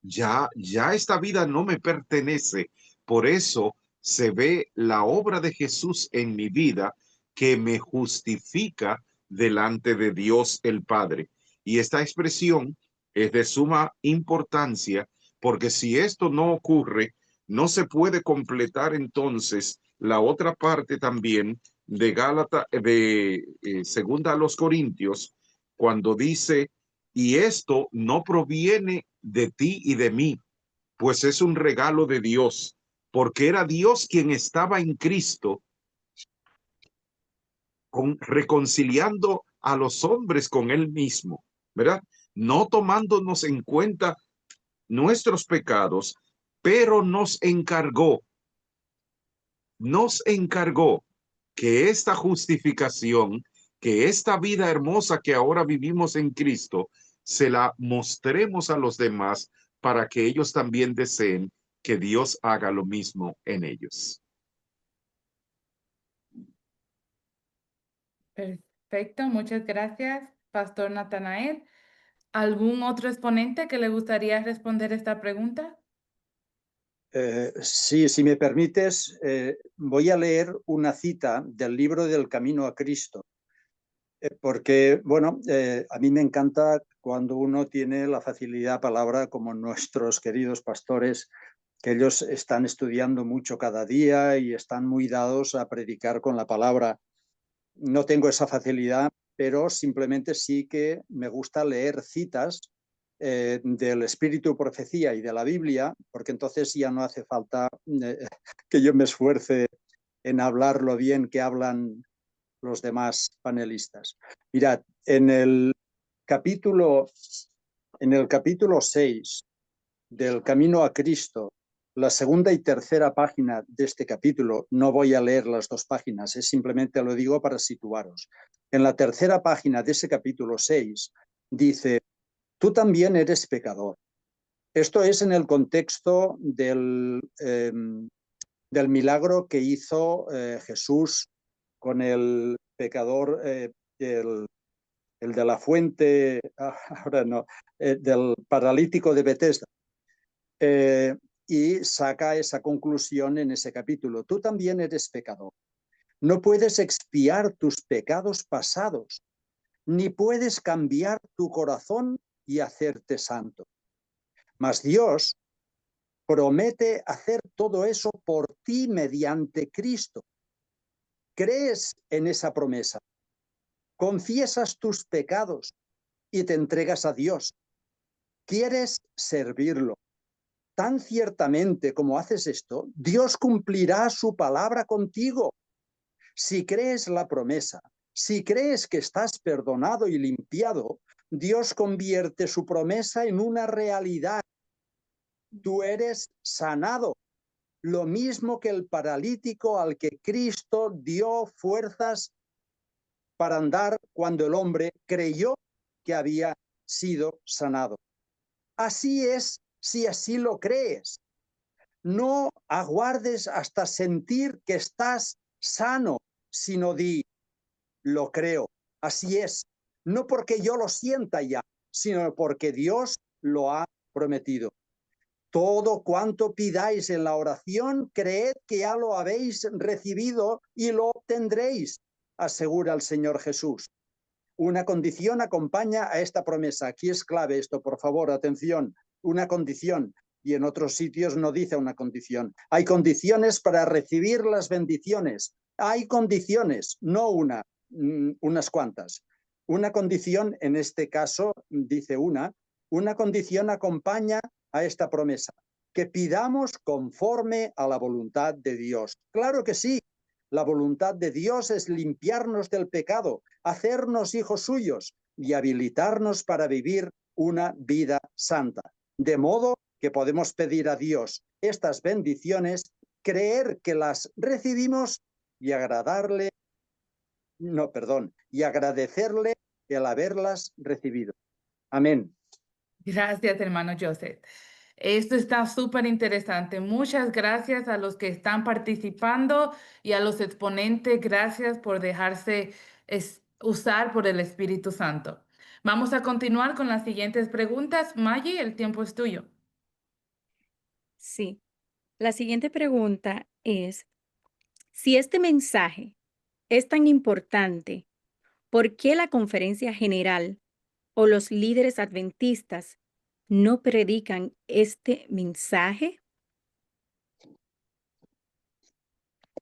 Ya esta vida no me pertenece. Por eso se ve la obra de Jesús en mi vida que me justifica delante de Dios el Padre. Y esta expresión es de suma importancia porque si esto no ocurre, no se puede completar entonces la otra parte también de Gálatas, segunda a los Corintios, cuando dice, y esto no proviene de ti y de mí, pues es un regalo de Dios, porque era Dios quien estaba en Cristo reconciliando a los hombres con él mismo, ¿verdad? No tomándonos en cuenta nuestros pecados, pero nos encargó que esta justificación, que esta vida hermosa que ahora vivimos en Cristo, se la mostremos a los demás para que ellos también deseen que Dios haga lo mismo en ellos. Perfecto, muchas gracias, pastor Natanael. ¿Algún otro exponente que le gustaría responder esta pregunta? Sí, si me permites, voy a leer una cita del libro del Camino a Cristo, porque, bueno, a mí me encanta cuando uno tiene la facilidad palabra como nuestros queridos pastores, que ellos están estudiando mucho cada día y están muy dados a predicar con la palabra. No tengo esa facilidad, pero simplemente sí que me gusta leer citas del Espíritu Profecía y de la Biblia, porque entonces ya no hace falta que yo me esfuerce en hablar lo bien que hablan los demás panelistas. Mirad, en el capítulo 6 del Camino a Cristo, la segunda y tercera página de este capítulo, no voy a leer las dos páginas, simplemente lo digo para situaros. En la tercera página de ese capítulo 6 dice, tú también eres pecador, Esto es en el contexto del milagro que hizo Jesús con el pecador, el de la fuente, ahora no, del paralítico de Betesda. Y saca esa conclusión en ese capítulo. Tú también eres pecador. No puedes expiar tus pecados pasados, ni puedes cambiar tu corazón y hacerte santo. Mas Dios promete hacer todo eso por ti mediante Cristo. ¿Crees en esa promesa? Confiesas tus pecados y te entregas a Dios. ¿Quieres servirlo? Tan ciertamente como haces esto, Dios cumplirá su palabra contigo. Si crees la promesa, si crees que estás perdonado y limpiado, Dios convierte su promesa en una realidad. Tú eres sanado, lo mismo que el paralítico al que Cristo dio fuerzas para andar cuando el hombre creyó que había sido sanado. Así es, si así lo crees. No aguardes hasta sentir que estás sano, sino di, lo creo. Así es, no porque yo lo sienta ya, sino porque Dios lo ha prometido. Todo cuanto pidáis en la oración, creed que ya lo habéis recibido y lo obtendréis, asegura el Señor Jesús. Una condición acompaña a esta promesa. Aquí es clave esto, por favor, atención. Una condición. Y en otros sitios no dice una condición. Hay condiciones para recibir las bendiciones. Hay condiciones, no una, unas cuantas. Una condición, en este caso, dice una condición acompaña a esta promesa, que pidamos conforme a la voluntad de Dios. Claro que sí, la voluntad de Dios es limpiarnos del pecado, hacernos hijos suyos y habilitarnos para vivir una vida santa. De modo que podemos pedir a Dios estas bendiciones, creer que las recibimos y agradecerle el haberlas recibido. Amén. Gracias, hermano Joseph. Esto está súper interesante. Muchas gracias a los que están participando y a los exponentes. Gracias por dejarse usar por el Espíritu Santo. Vamos a continuar con las siguientes preguntas. Maggie, el tiempo es tuyo. Sí. La siguiente pregunta es, si este mensaje es tan importante, ¿por qué la conferencia general o los líderes adventistas no predican este mensaje?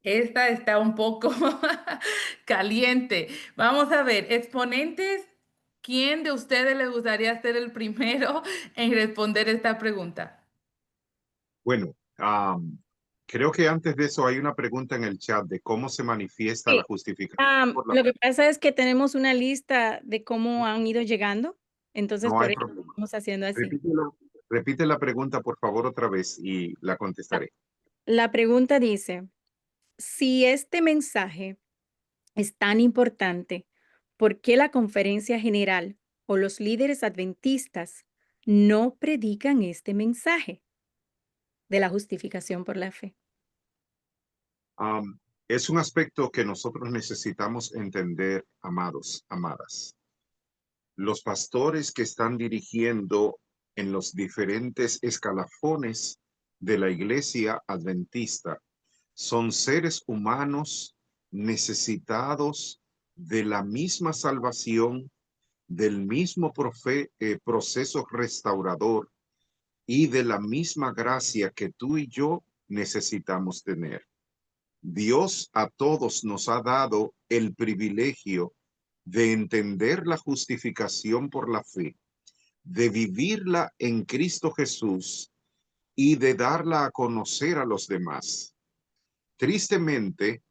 Esta está un poco caliente. Vamos a ver, exponentes, ¿quién de ustedes le gustaría ser el primero en responder esta pregunta? Bueno, creo que antes de eso hay una pregunta en el chat de cómo se manifiesta la Sí. justificación por la Lo fe. que pasa es que tenemos una lista de cómo han ido llegando, entonces No por hay eso problema. estamos haciendo así. Repite la pregunta, por favor, otra vez y la contestaré. La pregunta dice, si este mensaje es tan importante, ¿por qué la conferencia general o los líderes adventistas no predican este mensaje de la justificación por la fe? Es un aspecto que nosotros necesitamos entender, amados, amadas. Los pastores que están dirigiendo en los diferentes escalafones de la iglesia adventista son seres humanos necesitados de la misma salvación, del mismo proceso restaurador y de la misma gracia que tú y yo necesitamos tener. Dios a todos nos ha dado el privilegio de entender la justificación por la fe, de vivirla en Cristo Jesús y de darla a conocer a los demás. Tristemente,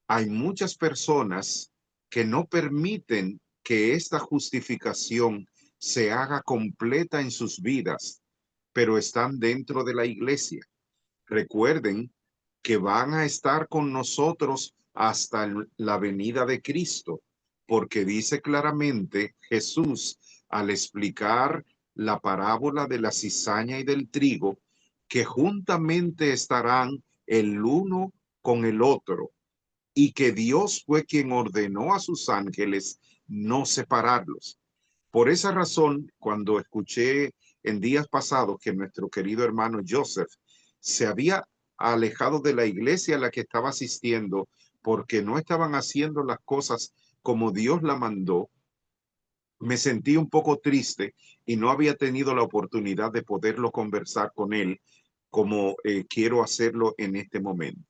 hay muchas personas que no permiten que esta justificación se haga completa en sus vidas, pero están dentro de la iglesia. Recuerden que van a estar con nosotros hasta la venida de Cristo, porque dice claramente Jesús al explicar la parábola de la cizaña y del trigo, que juntamente estarán el uno con el otro, y que Dios fue quien ordenó a sus ángeles no separarlos. Por esa razón, cuando escuché en días pasados que nuestro querido hermano Joseph se había alejado de la iglesia a la que estaba asistiendo porque no estaban haciendo las cosas como Dios la mandó, me sentí un poco triste y no había tenido la oportunidad de poderlo conversar con él como quiero hacerlo en este momento.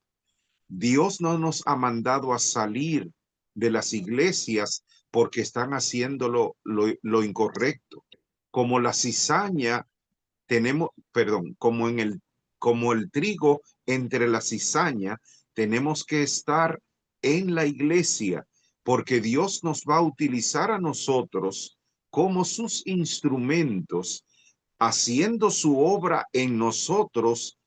Dios no nos ha mandado a salir de las iglesias porque están haciendo lo incorrecto. Como la cizaña tenemos, perdón, como el trigo entre la cizaña, tenemos que estar en la iglesia porque Dios nos va a utilizar a nosotros como sus instrumentos, haciendo su obra en nosotros,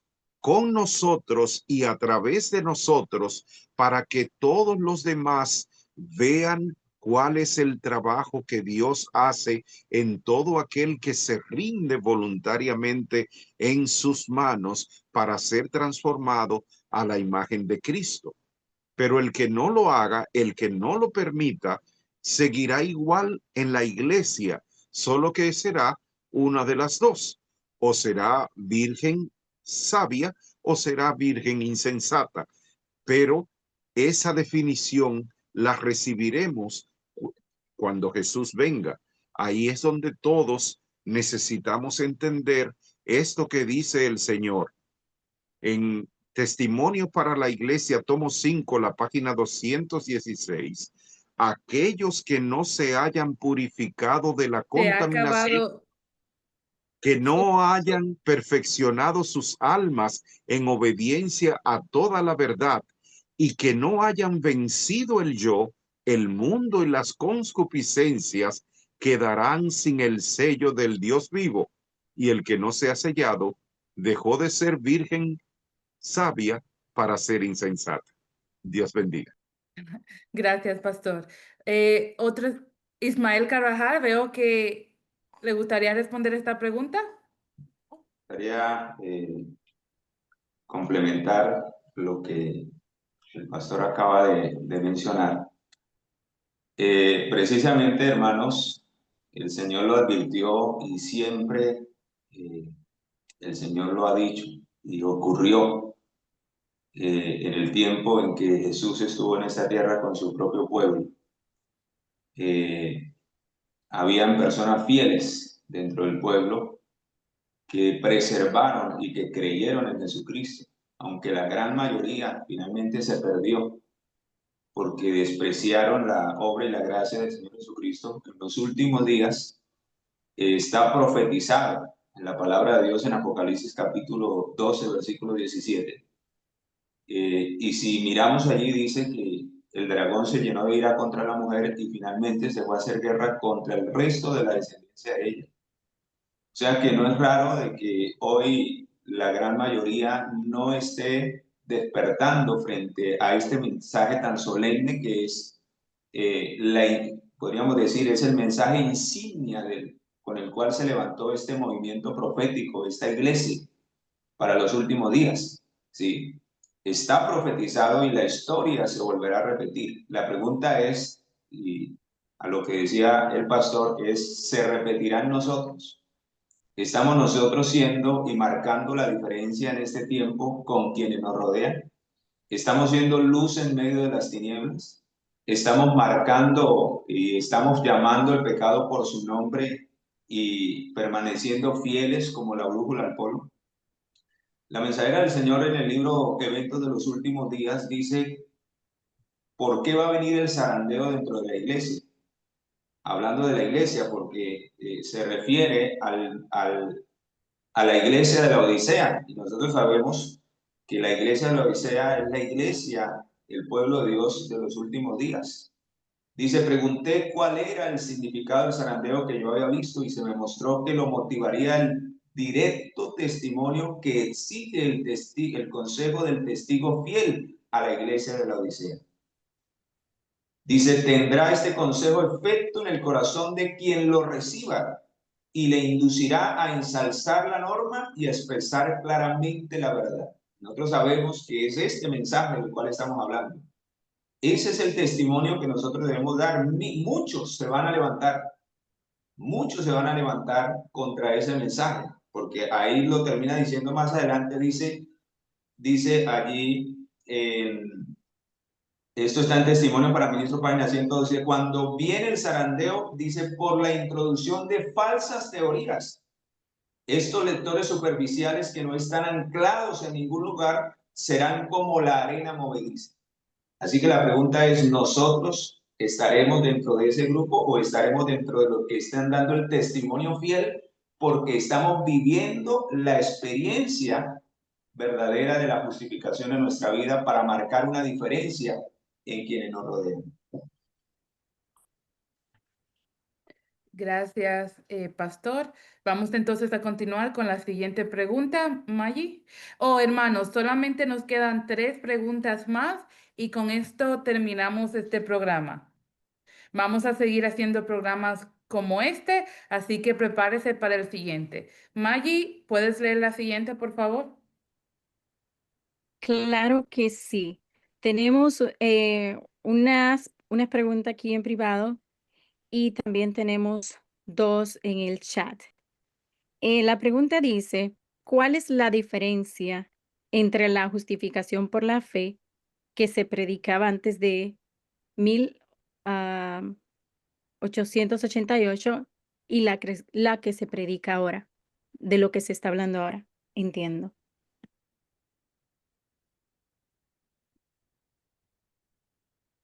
con nosotros y a través de nosotros, para que todos los demás vean cuál es el trabajo que Dios hace en todo aquel que se rinde voluntariamente en sus manos para ser transformado a la imagen de Cristo. Pero el que no lo haga, el que no lo permita, seguirá igual en la iglesia, solo que será una de las dos, o será virgen sabia o será virgen insensata. Pero esa definición la recibiremos cuando Jesús venga. Ahí es donde todos necesitamos entender esto que dice el Señor. En Testimonio para la Iglesia, tomo 5, la página 216. Aquellos que no se hayan purificado de la Se ha contaminación, acabado. que no hayan perfeccionado sus almas en obediencia a toda la verdad y que no hayan vencido el yo, el mundo y las concupiscencias, quedarán sin el sello del Dios vivo. Y el que no se ha sellado dejó de ser virgen sabia para ser insensata. Dios bendiga. Gracias, pastor. Otro, Ismael Carvajal, veo que le gustaría responder esta pregunta. Quería complementar lo que el pastor acaba de mencionar. Precisamente, hermanos, el Señor lo advirtió y siempre el Señor lo ha dicho y ocurrió en el tiempo en que Jesús estuvo en esta tierra con su propio pueblo. Habían personas fieles dentro del pueblo que preservaron y que creyeron en Jesucristo, aunque la gran mayoría finalmente se perdió porque despreciaron la obra y la gracia del Señor Jesucristo. En los últimos días está profetizado en la palabra de Dios en Apocalipsis capítulo 12, versículo 17. Y si miramos allí, dice que el dragón se llenó de ira contra la mujer y finalmente se fue a hacer guerra contra el resto de la descendencia de ella. O sea que no es raro de que hoy la gran mayoría no esté despertando frente a este mensaje tan solemne que es, podríamos decir, es el mensaje insignia con el cual se levantó este movimiento profético, esta iglesia, para los últimos días. ¿Sí? Está profetizado y la historia se volverá a repetir. La pregunta es, y a lo que decía el pastor, es, ¿se repetirá en nosotros? ¿Estamos nosotros siendo y marcando la diferencia en este tiempo con quienes nos rodean? ¿Estamos siendo luz en medio de las tinieblas? ¿Estamos marcando y estamos llamando el pecado por su nombre y permaneciendo fieles como la brújula al polo? La mensajera del Señor en el libro Eventos de los Últimos Días dice, ¿por qué va a venir el zarandeo dentro de la iglesia? Hablando de la iglesia, porque se refiere a la iglesia de la Odisea. Y nosotros sabemos que la iglesia de la Odisea es la iglesia, el pueblo de Dios de los últimos días. Dice, pregunté cuál era el significado del zarandeo que yo había visto y se me mostró que lo motivaría el directo testimonio que exige el consejo del testigo fiel a la iglesia de la Odisea. Dice, tendrá este consejo efecto en el corazón de quien lo reciba y le inducirá a ensalzar la norma y a expresar claramente la verdad. Nosotros sabemos que es este mensaje del cual estamos hablando. Ese es el testimonio que nosotros debemos dar. Muchos se van a levantar contra ese mensaje, porque ahí lo termina diciendo más adelante, dice allí, esto está en Testimonio para Ministros, página 112, cuando viene el zarandeo, dice, por la introducción de falsas teorías. Estos lectores superficiales que no están anclados en ningún lugar serán como la arena movediza. Así que la pregunta es, ¿nosotros estaremos dentro de ese grupo o estaremos dentro de los que están dando el testimonio fiel porque estamos viviendo la experiencia verdadera de la justificación en nuestra vida para marcar una diferencia en quienes nos rodean? Gracias, Pastor. Vamos entonces a continuar con la siguiente pregunta, Maggie. Hermanos, solamente nos quedan 3 preguntas más y con esto terminamos este programa. Vamos a seguir haciendo programas como este, así que prepárese para el siguiente. Maggie, ¿puedes leer la siguiente, por favor? Claro que sí. Tenemos unas preguntas aquí en privado y también tenemos 2 en el chat. La pregunta dice, ¿cuál es la diferencia entre la justificación por la fe que se predicaba antes de 1888 y la que se predica ahora, de lo que se está hablando ahora? Entiendo.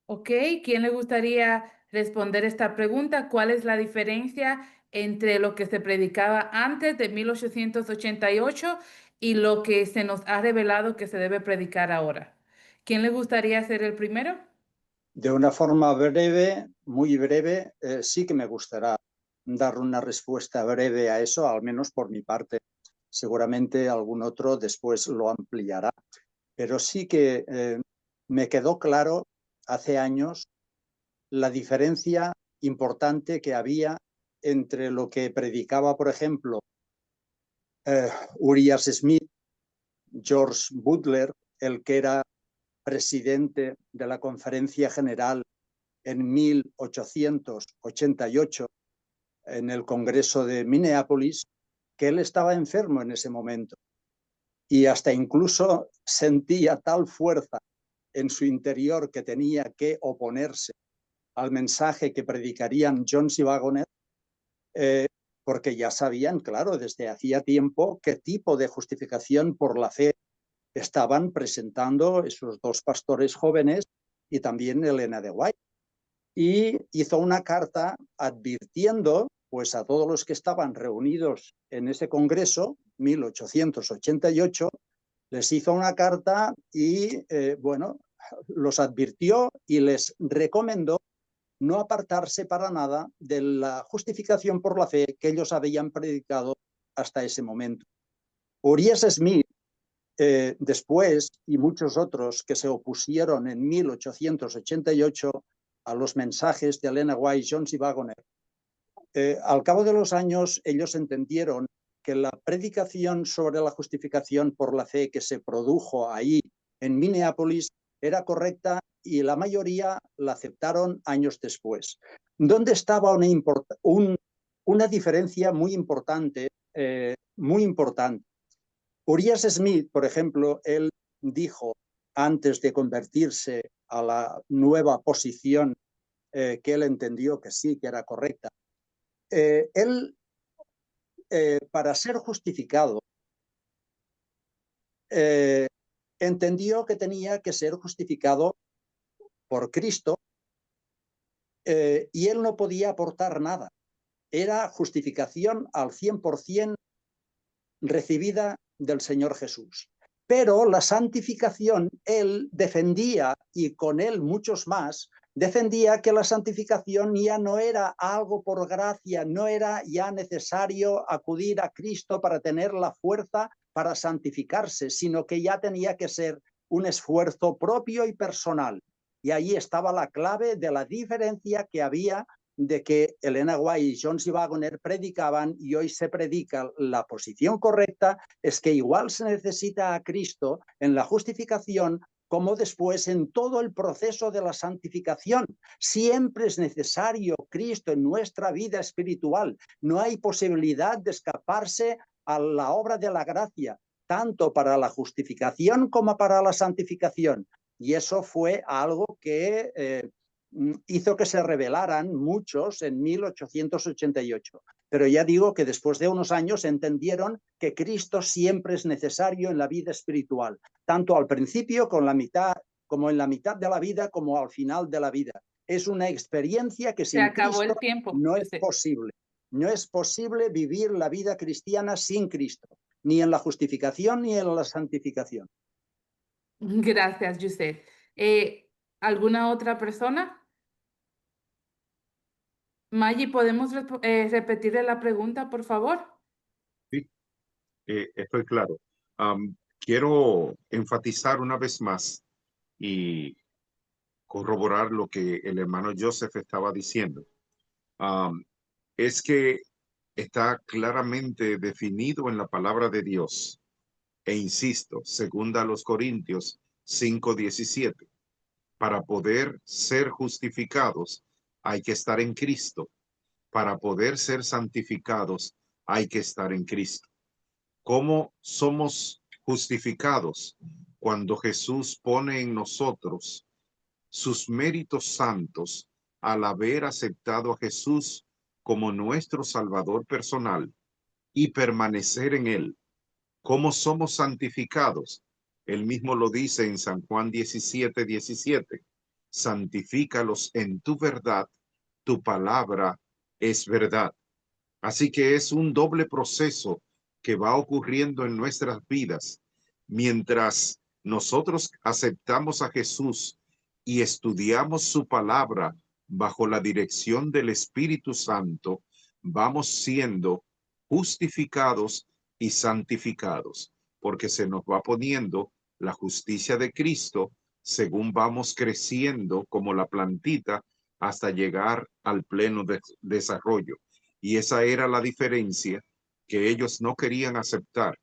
Ok, ¿quién le gustaría responder esta pregunta? ¿Cuál es la diferencia entre lo que se predicaba antes de 1888 y lo que se nos ha revelado que se debe predicar ahora? ¿Quién le gustaría ser el primero? De una forma breve, muy breve, sí que me gustaría dar una respuesta breve a eso, al menos por mi parte. Seguramente algún otro después lo ampliará. Pero sí que me quedó claro hace años la diferencia importante que había entre lo que predicaba, por ejemplo, Urias Smith, George Butler, el que era presidente de la Conferencia General en 1888 en el Congreso de Minneapolis, que él estaba enfermo en ese momento y hasta incluso sentía tal fuerza en su interior que tenía que oponerse al mensaje que predicarían Jones y Waggoner, porque ya sabían, claro, desde hacía tiempo qué tipo de justificación por la fe estaban presentando esos 2 pastores jóvenes y también Elena de White. Y hizo una carta advirtiendo pues, a todos los que estaban reunidos en ese congreso, 1888, les hizo una carta y, bueno, los advirtió y les recomendó no apartarse para nada de la justificación por la fe que ellos habían predicado hasta ese momento. Urias Smith, después, y muchos otros que se opusieron en 1888 a los mensajes de Elena White, Jones y Waggoner, al cabo de los años ellos entendieron que la predicación sobre la justificación por la fe que se produjo ahí en Minneapolis era correcta y la mayoría la aceptaron años después. ¿Dónde estaba una diferencia muy importante? Urias Smith, por ejemplo, él dijo antes de convertirse a la nueva posición que él entendió que sí, que era correcta, él, para ser justificado, entendió que tenía que ser justificado por Cristo y él no podía aportar nada. Era justificación al 100% recibida del Señor Jesús. Pero la santificación, él defendía, y con él muchos más, defendía que la santificación ya no era algo por gracia, no era ya necesario acudir a Cristo para tener la fuerza para santificarse, sino que ya tenía que ser un esfuerzo propio y personal. Y ahí estaba la clave de la diferencia que había de que Elena White y John C. Waggoner predicaban, y hoy se predica la posición correcta, es que igual se necesita a Cristo en la justificación como después en todo el proceso de la santificación. Siempre es necesario Cristo en nuestra vida espiritual. No hay posibilidad de escaparse a la obra de la gracia, tanto para la justificación como para la santificación. Y eso fue algo que hizo que se rebelaran muchos en 1888. Pero ya digo que después de unos años entendieron que Cristo siempre es necesario en la vida espiritual, tanto al principio como en la mitad de la vida, como al final de la vida. Es una experiencia que sin acabó Cristo el tiempo. no es posible. No es posible vivir la vida cristiana sin Cristo, ni en la justificación ni en la santificación. Gracias, José. ¿Alguna otra persona? Maggie, ¿podemos repetirle la pregunta, por favor? Sí, estoy claro. Quiero enfatizar una vez más y corroborar lo que el hermano Joseph estaba diciendo. Es que está claramente definido en la palabra de Dios. E insisto, segunda a los Corintios 5:17. Para poder ser justificados hay que estar en Cristo. Para poder ser santificados hay que estar en Cristo. ¿Cómo somos justificados? Cuando Jesús pone en nosotros sus méritos santos al haber aceptado a Jesús como nuestro Salvador personal y permanecer en él. ¿Cómo somos santificados? Él mismo lo dice en San Juan 17:17. Santifícalos en tu verdad, tu palabra es verdad. Así que es un doble proceso que va ocurriendo en nuestras vidas. Mientras nosotros aceptamos a Jesús y estudiamos su palabra bajo la dirección del Espíritu Santo, vamos siendo justificados y santificados, porque se nos va poniendo la justicia de Cristo según vamos creciendo como la plantita hasta llegar al pleno desarrollo. Y esa era la diferencia que ellos no querían aceptar,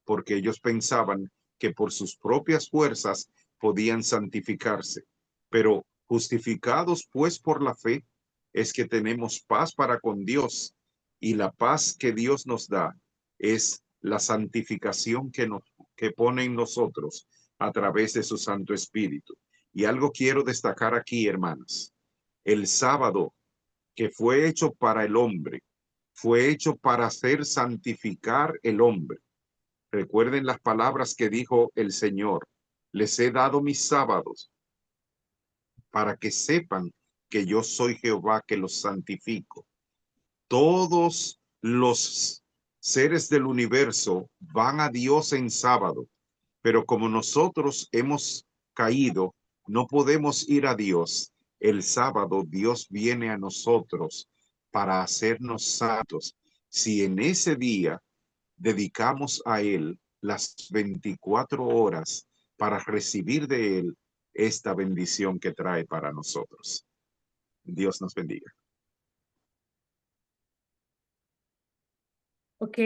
porque ellos pensaban que por sus propias fuerzas podían santificarse. Pero justificados pues por la fe, es que tenemos paz para con Dios, y la paz que Dios nos da es la santificación que pone en nosotros a través de su Santo Espíritu. Y algo quiero destacar aquí, hermanas. El sábado, que fue hecho para el hombre, fue hecho para hacer santificar el hombre. Recuerden las palabras que dijo el Señor: les he dado mis sábados para que sepan que yo soy Jehová que los santifico. Todos los seres del universo van a Dios en sábado, pero como nosotros hemos caído, no podemos ir a Dios. El sábado Dios viene a nosotros para hacernos santos. Si en ese día dedicamos a Él las 24 horas para recibir de Él esta bendición que trae para nosotros. Dios nos bendiga. Ok.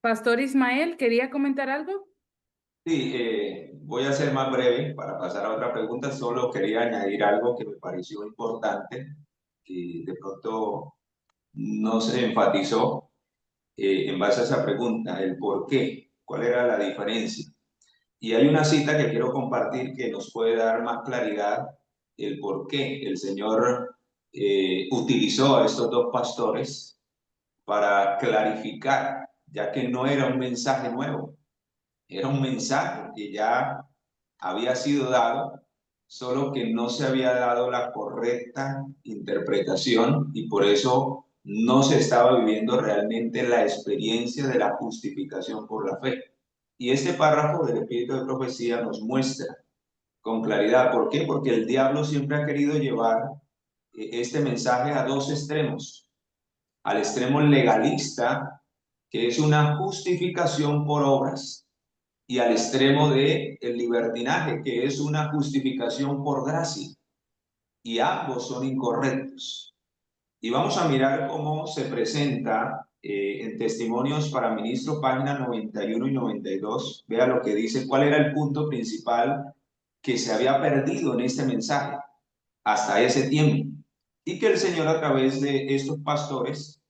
Pastor Ismael, ¿quería comentar algo? Sí, voy a ser más breve para pasar a otra pregunta. Solo quería añadir algo que me pareció importante, que de pronto no se enfatizó en base a esa pregunta, el por qué, cuál era la diferencia. Y hay una cita que quiero compartir que nos puede dar más claridad el por qué el Señor utilizó a estos dos pastores para clarificar, ya que no era un mensaje nuevo, era un mensaje que ya había sido dado, solo que no se había dado la correcta interpretación y por eso no se estaba viviendo realmente la experiencia de la justificación por la fe. Y este párrafo del Espíritu de Profecía nos muestra con claridad. ¿Por qué? Porque el diablo siempre ha querido llevar este mensaje a dos extremos. Al extremo legalista, que es una justificación por obras, y al extremo de el libertinaje, que es una justificación por gracia. y ambos son incorrectos. Y vamos a mirar cómo se presenta en Testimonios para Ministros, páginas 91 y 92. Vea lo que dice, cuál era el punto principal que se había perdido en este mensaje hasta ese tiempo. Y que el Señor a través de estos pastores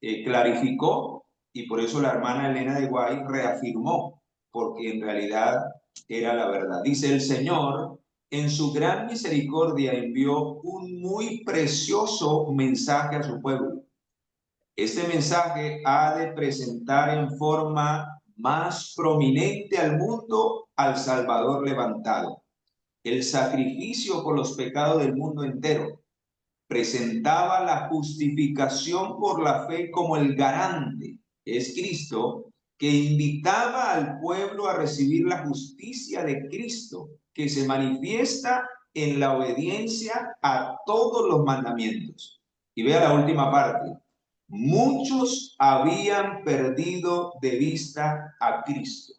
clarificó, y por eso la hermana Elena de Guay reafirmó, porque en realidad era la verdad. Dice, el Señor en su gran misericordia envió un muy precioso mensaje a su pueblo. Este mensaje ha de presentar en forma más prominente al mundo al Salvador levantado, el sacrificio por los pecados del mundo entero. Presentaba la justificación por la fe como el garante, es Cristo, que invitaba al pueblo a recibir la justicia de Cristo, que se manifiesta en la obediencia a todos los mandamientos. Y vea la última parte. Muchos habían perdido de vista a Cristo.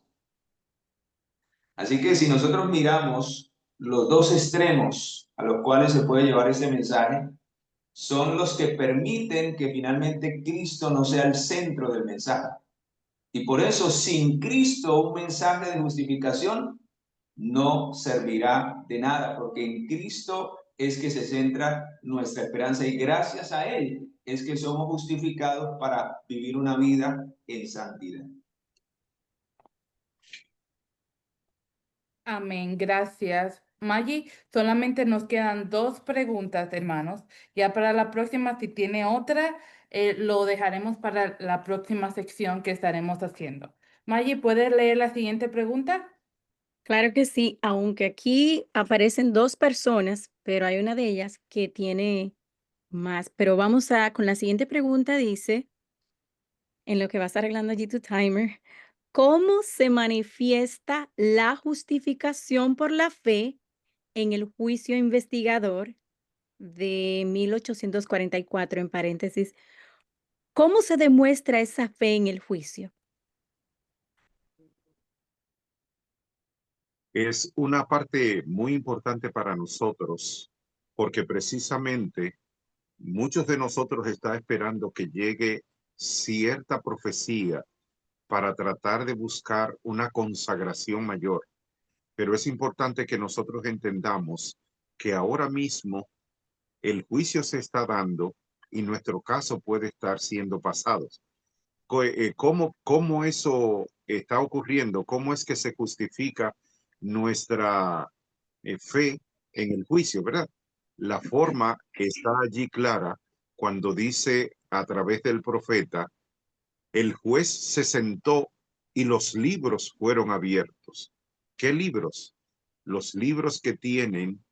Así que si nosotros miramos los dos extremos a los cuales se puede llevar este mensaje, son los que permiten que finalmente Cristo no sea el centro del mensaje. Y por eso, sin Cristo, un mensaje de justificación no servirá de nada, porque en Cristo es que se centra nuestra esperanza y gracias a Él es que somos justificados para vivir una vida en santidad. Amén, gracias. Maggie, solamente nos quedan 2 preguntas, hermanos. Ya para la próxima, si tiene otra, lo dejaremos para la próxima sección que estaremos haciendo. Maggie, ¿puedes leer la siguiente pregunta? Claro que sí, aunque aquí aparecen 2 personas, pero hay una de ellas que tiene más. Pero vamos con la siguiente pregunta, dice, en lo que vas arreglando allí tu timer, ¿cómo se manifiesta la justificación por la fe en el juicio investigador de 1844, en paréntesis? ¿Cómo se demuestra esa fe en el juicio? Es una parte muy importante para nosotros, porque precisamente muchos de nosotros están esperando que llegue cierta profecía para tratar de buscar una consagración mayor. Pero es importante que nosotros entendamos que ahora mismo el juicio se está dando y nuestro caso puede estar siendo pasado. ¿Cómo eso está ocurriendo? ¿Cómo es que se justifica nuestra fe en el juicio, verdad? La forma está allí clara cuando dice a través del profeta, el juez se sentó y los libros fueron abiertos. ¿Qué libros? Los libros que tienen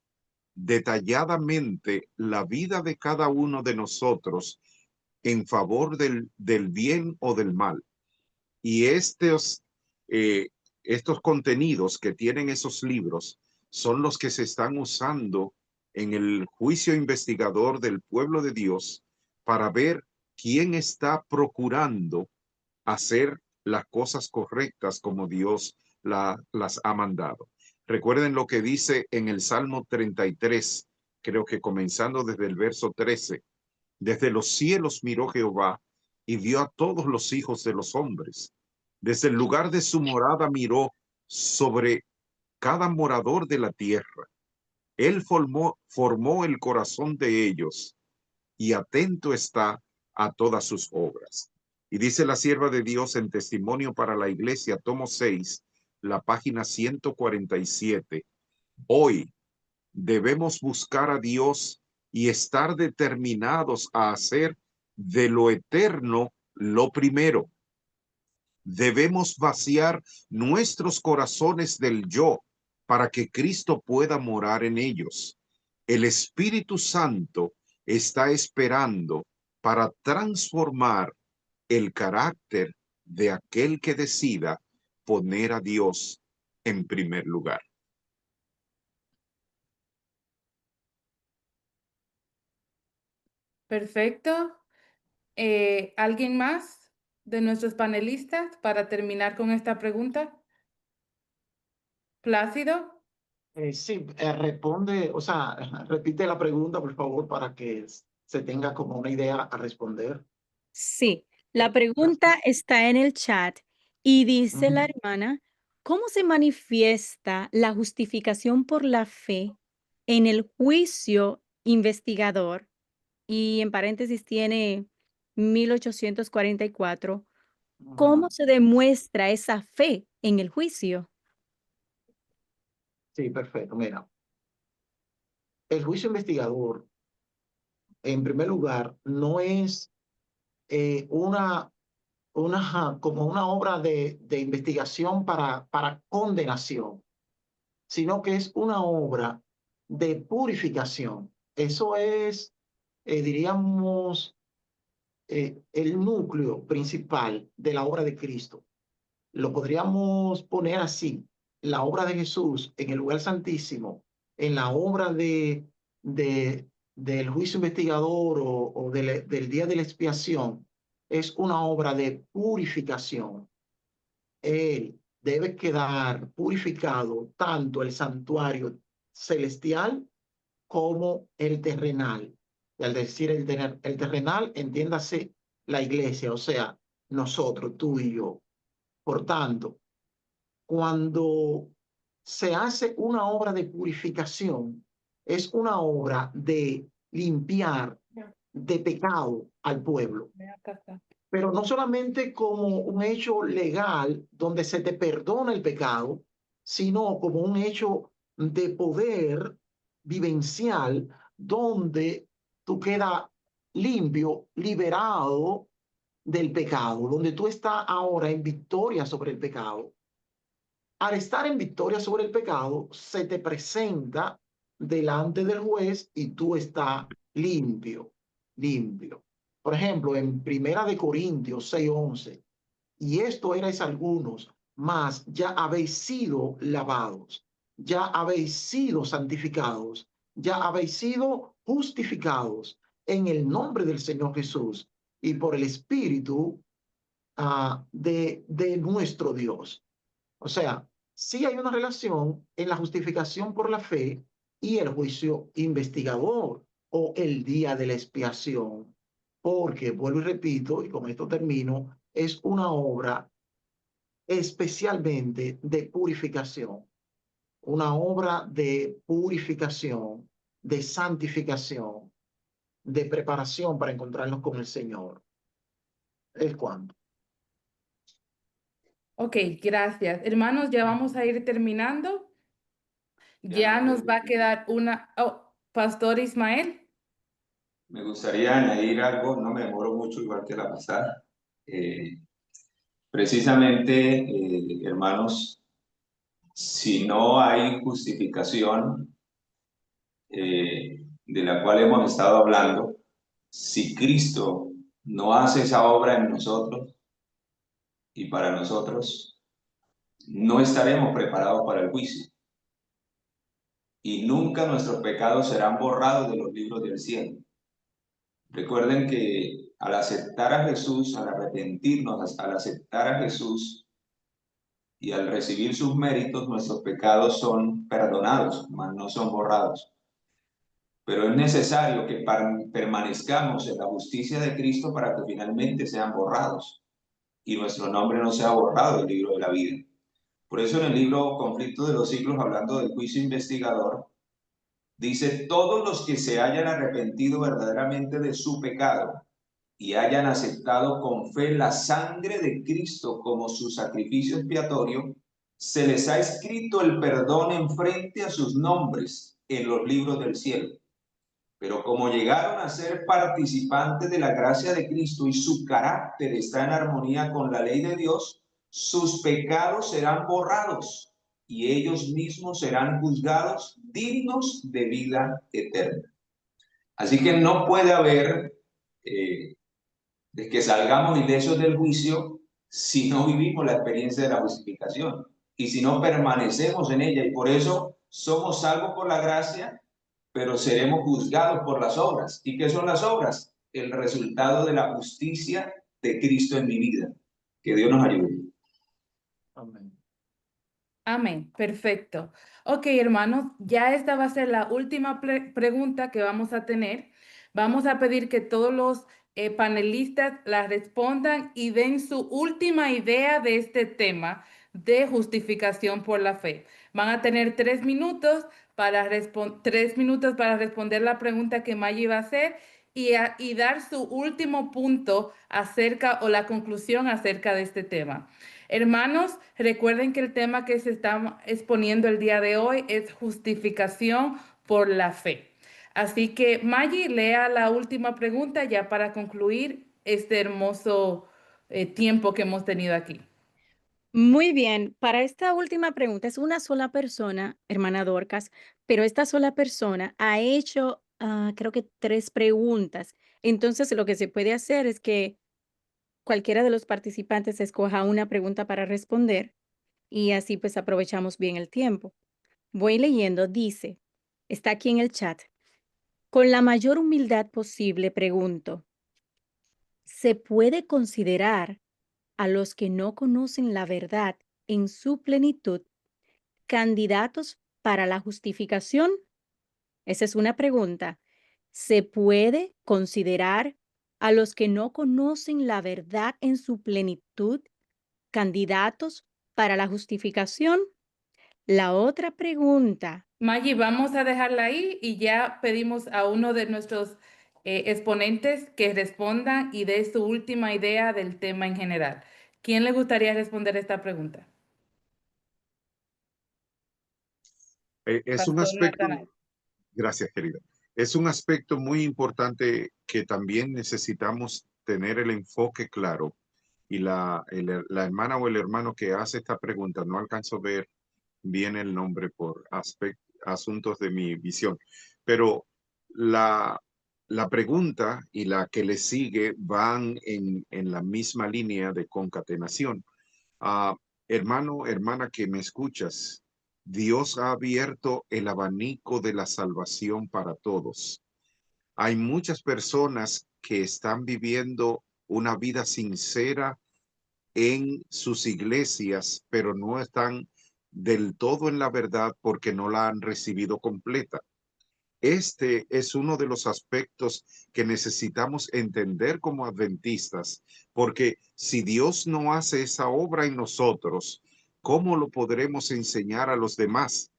detalladamente la vida de cada uno de nosotros en favor del bien o del mal. Y estos contenidos que tienen esos libros son los que se están usando en el juicio investigador del pueblo de Dios para ver quién está procurando hacer las cosas correctas como Dios las ha mandado. Recuerden lo que dice en el Salmo 33, creo que comenzando desde el verso 13. Desde los cielos miró Jehová y vio a todos los hijos de los hombres. Desde el lugar de su morada miró sobre cada morador de la tierra. Él formó el corazón de ellos y atento está a todas sus obras. Y dice la sierva de Dios en Testimonio para la Iglesia, tomo 6, la página 147. Hoy debemos buscar a Dios y estar determinados a hacer de lo eterno lo primero. Debemos vaciar nuestros corazones del yo para que Cristo pueda morar en ellos. El Espíritu Santo está esperando para transformar el carácter de aquel que decida poner a Dios en primer lugar. Perfecto. ¿Alguien más de nuestros panelistas para terminar con esta pregunta? Plácido. Sí, responde, o sea, repite la pregunta, por favor, para que se tenga como una idea a responder. Sí, la pregunta Gracias. está en el chat y dice la Ujú. hermana, ¿cómo se manifiesta la justificación por la fe en el juicio investigador? Y en paréntesis tiene 1844. ¿Cómo Ajá. se demuestra esa fe en el juicio? Sí, perfecto. Mira, el juicio investigador, en primer lugar, no es como una obra de investigación para condenación, sino que es una obra de purificación. Eso es, diríamos, el núcleo principal de la obra de Cristo. Lo podríamos poner así: la obra de Jesús en el lugar santísimo, en la obra del juicio investigador o del día de la expiación, es una obra de purificación. Él debe quedar purificado tanto el santuario celestial como el terrenal. Y al decir el terrenal, entiéndase la iglesia, o sea, nosotros, tú y yo. Por tanto, cuando se hace una obra de purificación, es una obra de limpiar de pecado al pueblo, pero no solamente como un hecho legal donde se te perdona el pecado, sino como un hecho de poder vivencial donde tú quedas limpio, liberado del pecado, donde tú estás ahora en victoria sobre el pecado. Al estar en victoria sobre el pecado, se te presenta delante del juez y tú estás limpio, limpio. Por ejemplo, en Primera de Corintios 6:11, y esto erais algunos, mas ya habéis sido lavados, ya habéis sido santificados, ya habéis sido justificados en el nombre del Señor Jesús y por el Espíritu de nuestro Dios. O sea, sí hay una relación en la justificación por la fe y el juicio investigador o el día de la expiación, porque, vuelvo y repito, y con esto termino, es una obra especialmente de purificación, una obra de purificación, de santificación, de preparación para encontrarnos con el Señor. Es cuando. Ok, gracias. Hermanos, ya vamos a ir terminando. Ya nos va a quedar una... Oh, Pastor Ismael. Me gustaría añadir algo, no me demoro mucho, igual que la pasada. Precisamente, hermanos, si no hay justificación de la cual hemos estado hablando, si Cristo no hace esa obra en nosotros y para nosotros, no estaremos preparados para el juicio. Y nunca nuestros pecados serán borrados de los libros del cielo. Recuerden que al aceptar a Jesús, al arrepentirnos, al aceptar a Jesús y al recibir sus méritos, nuestros pecados son perdonados, mas no son borrados. Pero es necesario que permanezcamos en la justicia de Cristo para que finalmente sean borrados y nuestro nombre no sea borrado del libro de la vida. Por eso en el libro Conflicto de los Siglos, hablando del juicio investigador, dice: todos los que se hayan arrepentido verdaderamente de su pecado y hayan aceptado con fe la sangre de Cristo como su sacrificio expiatorio, se les ha escrito el perdón en frente a sus nombres en los libros del cielo. Pero como llegaron a ser participantes de la gracia de Cristo y su carácter está en armonía con la ley de Dios, sus pecados serán borrados y ellos mismos serán juzgados dignos de vida eterna. Así que no puede haber de que salgamos ilesos del juicio si no vivimos la experiencia de la justificación y si no permanecemos en ella. Y por eso somos salvos por la gracia, pero seremos juzgados por las obras. ¿Y qué son las obras? El resultado de la justicia de Cristo en mi vida. Que Dios nos ayude. Amén. Amén, perfecto. Ok, hermanos, ya esta va a ser la última pregunta que vamos a tener. Vamos a pedir que todos los panelistas la respondan y den su última idea de este tema de justificación por la fe. Van a tener 3 minutos para 3 minutos para responder la pregunta que Maggie va a hacer y dar su último punto acerca o la conclusión acerca de este tema. Hermanos, recuerden que el tema que se está exponiendo el día de hoy es justificación por la fe. Así que Maggie, lea la última pregunta ya para concluir este hermoso tiempo que hemos tenido aquí. Muy bien, para esta última pregunta es una sola persona, hermana Dorcas, pero esta sola persona ha hecho, creo que 3 preguntas. Entonces, lo que se puede hacer es que cualquiera de los participantes escoja una pregunta para responder y así pues aprovechamos bien el tiempo. Voy leyendo, dice, está aquí en el chat. Con la mayor humildad posible pregunto, ¿se puede considerar a los que no conocen la verdad en su plenitud candidatos para la justificación? Esa es una pregunta. ¿Se puede considerar a los que no conocen la verdad en su plenitud candidatos para la justificación? La otra pregunta. Maggie, vamos a dejarla ahí y ya pedimos a uno de nuestros exponentes que responda y dé su última idea del tema en general. ¿Quién le gustaría responder esta pregunta? Es un Pastor aspecto, Natanael. gracias querida, es un aspecto muy importante que también necesitamos tener el enfoque claro. Y la hermana o el hermano que hace esta pregunta, no alcanzo a ver bien el nombre por asuntos de mi visión, pero la, la pregunta y la que le sigue van en la misma línea de concatenación. Ah, hermano, hermana que me escuchas, Dios ha abierto el abanico de la salvación para todos. Hay muchas personas que están viviendo una vida sincera en sus iglesias, pero no están del todo en la verdad porque no la han recibido completa. Este es uno de los aspectos que necesitamos entender como adventistas, porque si Dios no hace esa obra en nosotros, ¿cómo lo podremos enseñar a los demás?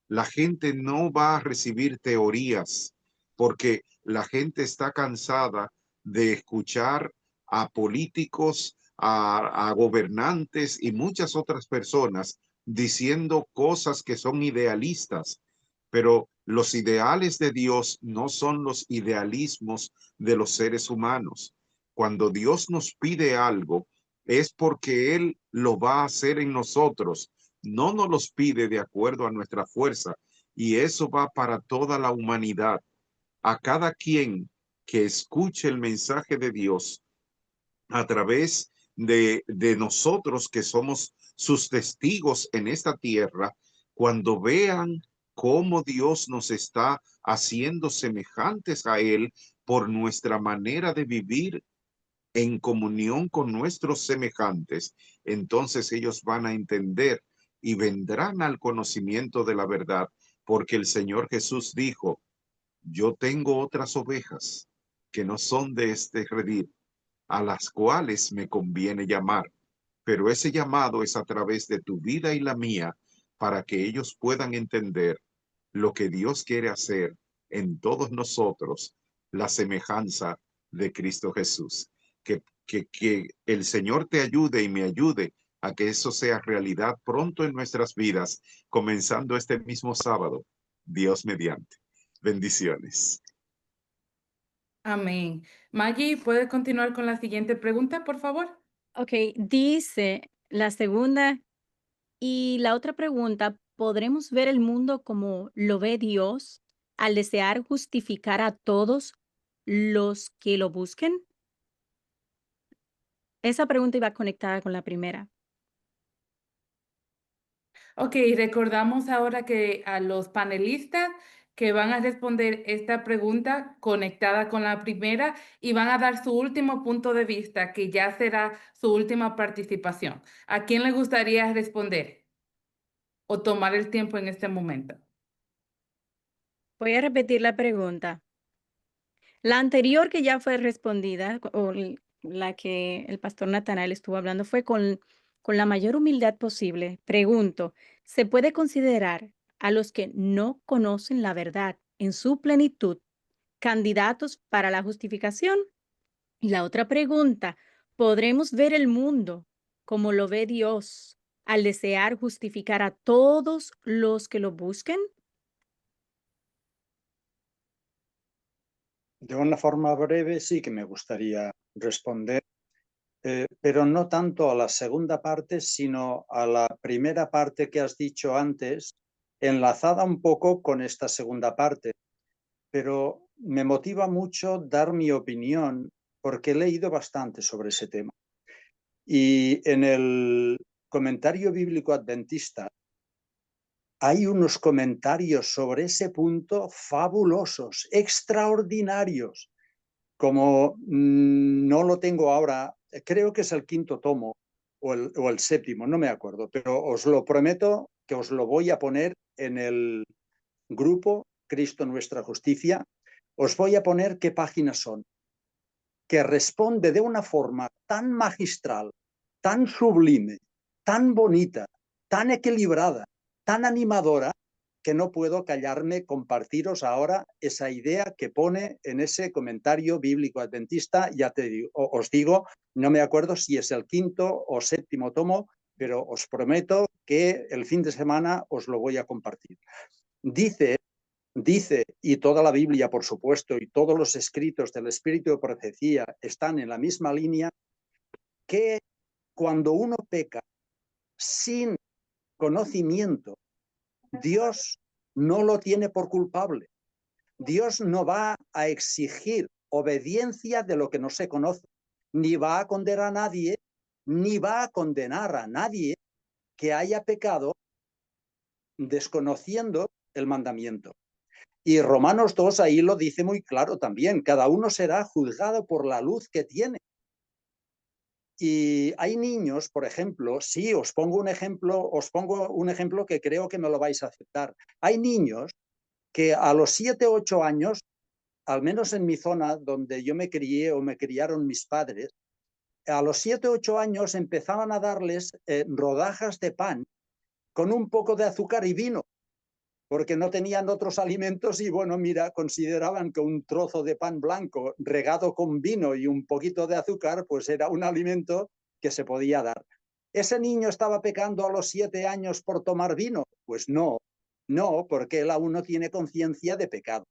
La gente no va a recibir teorías, porque la gente está cansada de escuchar a políticos, a gobernantes y muchas otras personas diciendo cosas que son idealistas, pero los ideales de Dios no son los idealismos de los seres humanos. Cuando Dios nos pide algo, es porque Él lo va a hacer en nosotros. No nos los pide de acuerdo a nuestra fuerza. Y eso va para toda la humanidad. A cada quien que escuche el mensaje de Dios a través de nosotros que somos sus testigos en esta tierra, cuando vean cómo Dios nos está haciendo semejantes a Él por nuestra manera de vivir en comunión con nuestros semejantes, entonces ellos van a entender y vendrán al conocimiento de la verdad, porque el Señor Jesús dijo, yo tengo otras ovejas que no son de este redil, a las cuales me conviene llamar, pero ese llamado es a través de tu vida y la mía para que ellos puedan entender lo que Dios quiere hacer en todos nosotros, la semejanza de Cristo Jesús. Que el Señor te ayude y me ayude a que eso sea realidad pronto en nuestras vidas, comenzando este mismo sábado, Dios mediante. Bendiciones. Amén. Maggie, ¿puedes continuar con la siguiente pregunta, por favor? Ok, dice la segunda y la otra pregunta, ¿podremos ver el mundo como lo ve Dios al desear justificar a todos los que lo busquen? Esa pregunta iba conectada con la primera. Ok, recordamos ahora que a los panelistas que van a responder esta pregunta conectada con la primera y van a dar su último punto de vista, que ya será su última participación. ¿A quién le gustaría responder? o tomar el tiempo en este momento? Voy a repetir la pregunta. La anterior que ya fue respondida, la que el pastor Natanael estuvo hablando, fue con la mayor humildad posible. Pregunto, ¿se puede considerar a los que no conocen la verdad en su plenitud candidatos para la justificación? Y la otra pregunta, ¿podremos ver el mundo como lo ve Dios al desear justificar a todos los que lo busquen? De una forma breve sí que me gustaría responder, pero no tanto a la segunda parte, sino a la primera parte que has dicho antes, enlazada un poco con esta segunda parte. Pero me motiva mucho dar mi opinión porque he leído bastante sobre ese tema. Y en el comentario bíblico adventista hay unos comentarios sobre ese punto fabulosos, extraordinarios. Como no lo tengo ahora, creo que es el quinto tomo o el séptimo, no me acuerdo, pero os lo prometo que os lo voy a poner en el grupo Cristo Nuestra Justicia. Os voy a poner qué páginas son, que responde de una forma tan magistral, tan sublime, tan bonita, tan equilibrada, tan animadora, que no puedo callarme compartiros ahora esa idea que pone en ese comentario bíblico adventista. Ya te digo, os digo, no me acuerdo si es el quinto o séptimo tomo, pero os prometo que el fin de semana os lo voy a compartir. Dice, y toda la Biblia, por supuesto, y todos los escritos del Espíritu de Profecía están en la misma línea, que cuando uno peca sin conocimiento, Dios no lo tiene por culpable. Dios no va a exigir obediencia de lo que no se conoce, ni va a condenar a nadie, ni va a condenar a nadie que haya pecado desconociendo el mandamiento. Y Romanos 2 ahí lo dice muy claro también, cada uno será juzgado por la luz que tiene. Y hay niños, por ejemplo, sí, os pongo un ejemplo que creo que me lo vais a aceptar. Hay niños que a los 7, 8 años, al menos en mi zona donde yo me crié o me criaron mis padres, a los 7, 8 años empezaban a darles rodajas de pan con un poco de azúcar y vino, porque no tenían otros alimentos y bueno, mira, consideraban que un trozo de pan blanco regado con vino y un poquito de azúcar, pues era un alimento que se podía dar. ¿Ese niño estaba pecando a los 7 años por tomar vino? Pues no, porque él aún no tiene conciencia de pecado.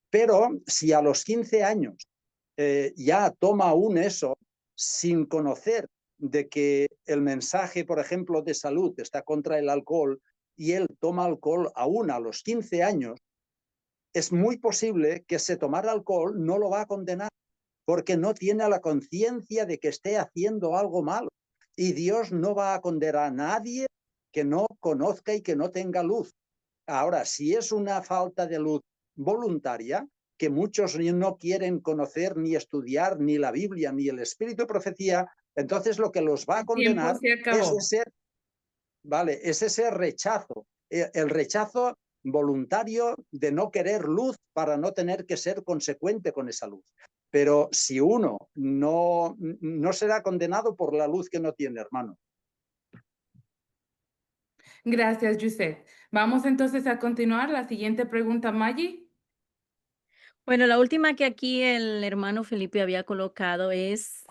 Pero si a los 15 años ya toma aún eso sin conocer de que el mensaje, por ejemplo, de salud está contra el alcohol, y él toma alcohol aún a los 15 años, es muy posible que ese tomar alcohol no lo va a condenar, porque no tiene la conciencia de que esté haciendo algo malo. Y Dios no va a condenar a nadie que no conozca y que no tenga luz. Ahora, si es una falta de luz voluntaria, que muchos no quieren conocer ni estudiar ni la Biblia ni el Espíritu de Profecía, entonces lo que los va a condenar es ese rechazo, el rechazo voluntario de no querer luz para no tener que ser consecuente con esa luz. Pero si uno no será condenado por la luz que no tiene, hermano. Gracias, José. Vamos entonces a continuar. La siguiente pregunta, Maggie. Bueno, la última que aquí el hermano Felipe había colocado es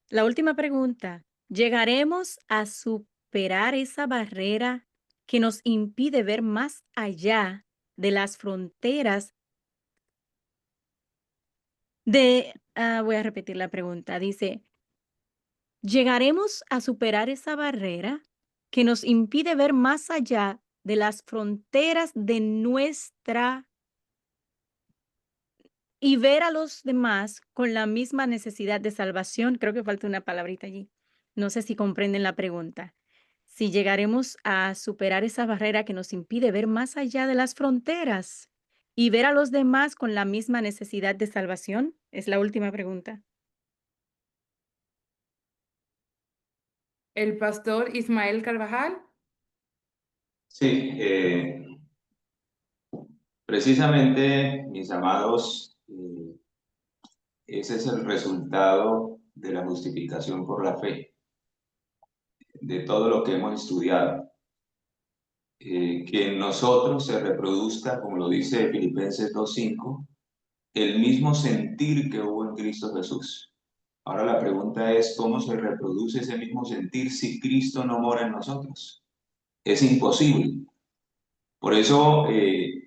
la última pregunta. ¿Llegaremos a superar esa barrera que nos impide ver más allá de las fronteras voy a repetir la pregunta. Dice, ¿llegaremos a superar esa barrera que nos impide ver más allá de las fronteras de nuestra y ver a los demás con la misma necesidad de salvación? Creo que falta una palabrita allí. No sé si comprenden la pregunta. Si llegaremos a superar esa barrera que nos impide ver más allá de las fronteras y ver a los demás con la misma necesidad de salvación, es la última pregunta. el pastor Ismael Carvajal. Sí, precisamente, mis amados, ese es el resultado de la justificación por la fe, de todo lo que hemos estudiado. Que en nosotros se reproduzca, como lo dice Filipenses 2:5, el mismo sentir que hubo en Cristo Jesús. Ahora la pregunta es, ¿cómo se reproduce ese mismo sentir si Cristo no mora en nosotros? Es imposible. Por eso,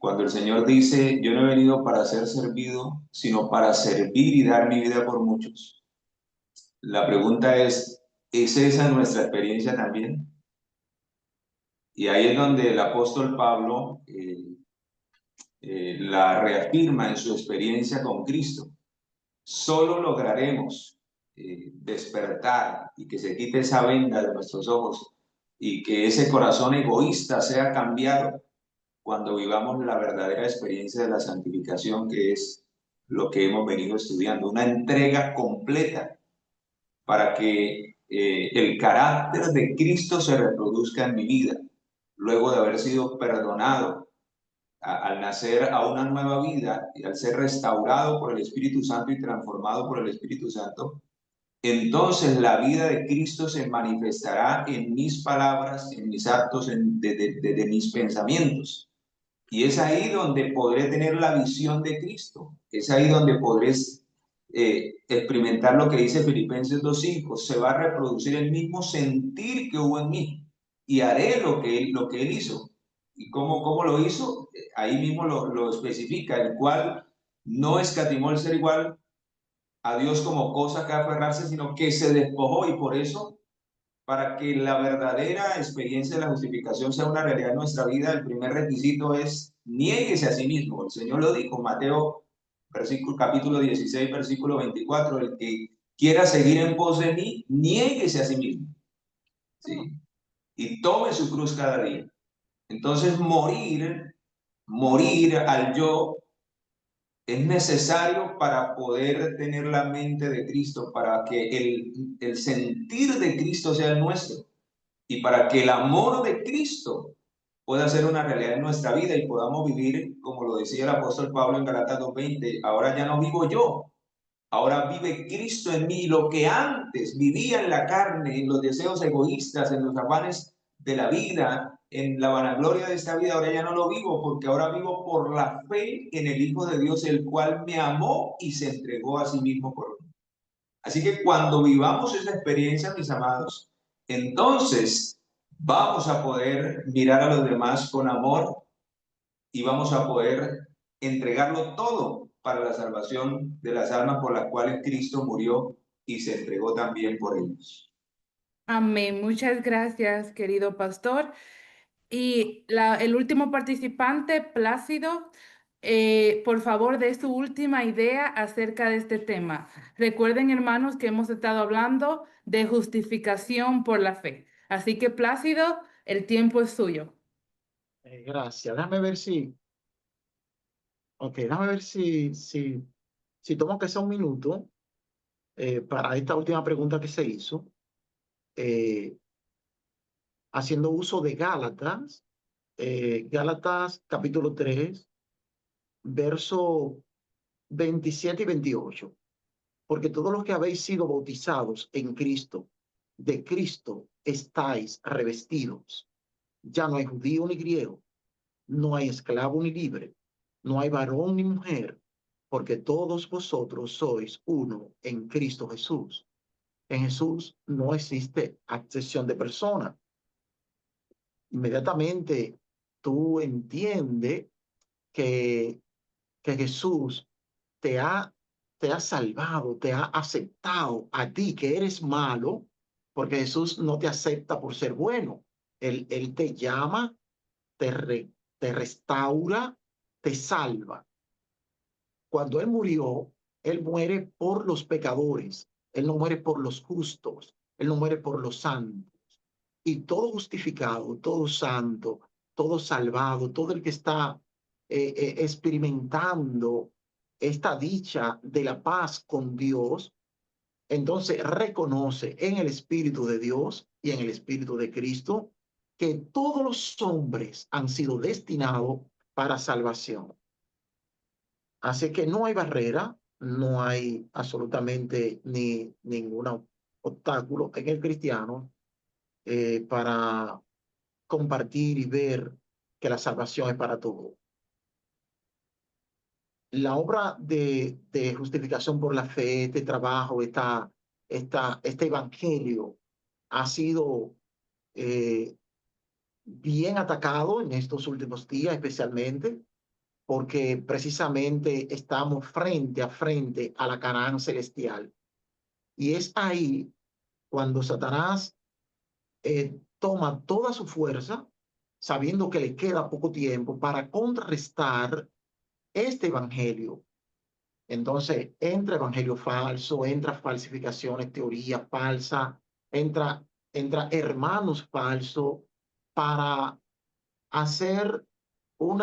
cuando el Señor dice, yo no he venido para ser servido, sino para servir y dar mi vida por muchos. La pregunta ¿es esa nuestra experiencia también? Y ahí es donde el apóstol Pablo la reafirma en su experiencia con Cristo. Solo lograremos despertar y que se quite esa venda de nuestros ojos y que ese corazón egoísta sea cambiado cuando vivamos la verdadera experiencia de la santificación, que es lo que hemos venido estudiando, una entrega completa para que el carácter de Cristo se reproduzca en mi vida, luego de haber sido perdonado, al nacer a una nueva vida y al ser restaurado por el Espíritu Santo y transformado por el Espíritu Santo. Entonces la vida de Cristo se manifestará en mis palabras, en mis actos, de mis pensamientos. Y es ahí donde podré tener la visión de Cristo. Es ahí donde podré experimentar lo que dice Filipenses 2:5. Se va a reproducir el mismo sentir que hubo en mí y haré lo que él hizo. ¿Y cómo lo hizo? Ahí mismo lo especifica, el cual no escatimó el ser igual a Dios como cosa que aferrarse, sino que se despojó. Y por eso, para que la verdadera experiencia de la justificación sea una realidad en nuestra vida, el primer requisito es niéguese a sí mismo. El Señor lo dijo, Mateo capítulo 16, versículo 24, el que quiera seguir en pos de mí, niéguese a sí mismo, ¿sí? Y tome su cruz cada día. Entonces morir al yo es necesario para poder tener la mente de Cristo, para que el sentir de Cristo sea el nuestro y para que el amor de Cristo pueda ser una realidad en nuestra vida y podamos vivir, como lo decía el apóstol Pablo en Galatas 2:20, ahora ya no vivo yo, ahora vive Cristo en mí. Lo que antes vivía en la carne, en los deseos egoístas, en los afanes de la vida, en la vanagloria de esta vida, ahora ya no lo vivo, porque ahora vivo por la fe en el Hijo de Dios, el cual me amó y se entregó a sí mismo por mí. Así que cuando vivamos esa experiencia, mis amados, entonces vamos a poder mirar a los demás con amor y vamos a poder entregarlo todo para la salvación de las almas por las cuales Cristo murió y se entregó también por ellos. Amén. Muchas gracias, querido pastor. Y el último participante, Plácido, por favor, dé su última idea acerca de este tema. Recuerden, hermanos, que hemos estado hablando de justificación por la fe. Así que, Plácido, el tiempo es suyo. Gracias. Déjame ver si tomo que sea un minuto para esta última pregunta que se hizo, haciendo uso de Gálatas, Gálatas capítulo 3, verso 27 y 28. Porque todos los que habéis sido bautizados en Cristo, de Cristo estáis revestidos. Ya no hay judío ni griego, no hay esclavo ni libre, no hay varón ni mujer, porque todos vosotros sois uno en Cristo Jesús. En Jesús no existe acepción de persona. Inmediatamente tú entiendes que Jesús te ha salvado, te ha aceptado a ti que eres malo, porque Jesús no te acepta por ser bueno. Él te llama, te restaura, te salva. Cuando Él murió, Él muere por los pecadores. Él no muere por los justos. Él no muere por los santos. Y todo justificado, todo santo, todo salvado, todo el que está experimentando esta dicha de la paz con Dios, entonces reconoce en el Espíritu de Dios y en el Espíritu de Cristo, que todos los hombres han sido destinados para salvación. Así que no hay barrera, no hay absolutamente ningún obstáculo en el cristiano para compartir y ver que la salvación es para todos. La obra de justificación por la fe, este trabajo, este evangelio ha sido bien atacado en estos últimos días, especialmente porque precisamente estamos frente a frente a la Canaán celestial. Y es ahí cuando Satanás toma toda su fuerza, sabiendo que le queda poco tiempo, para contrarrestar este evangelio. Entonces entra evangelio falso, entra falsificaciones, teorías falsas, entra hermanos falsos para hacer un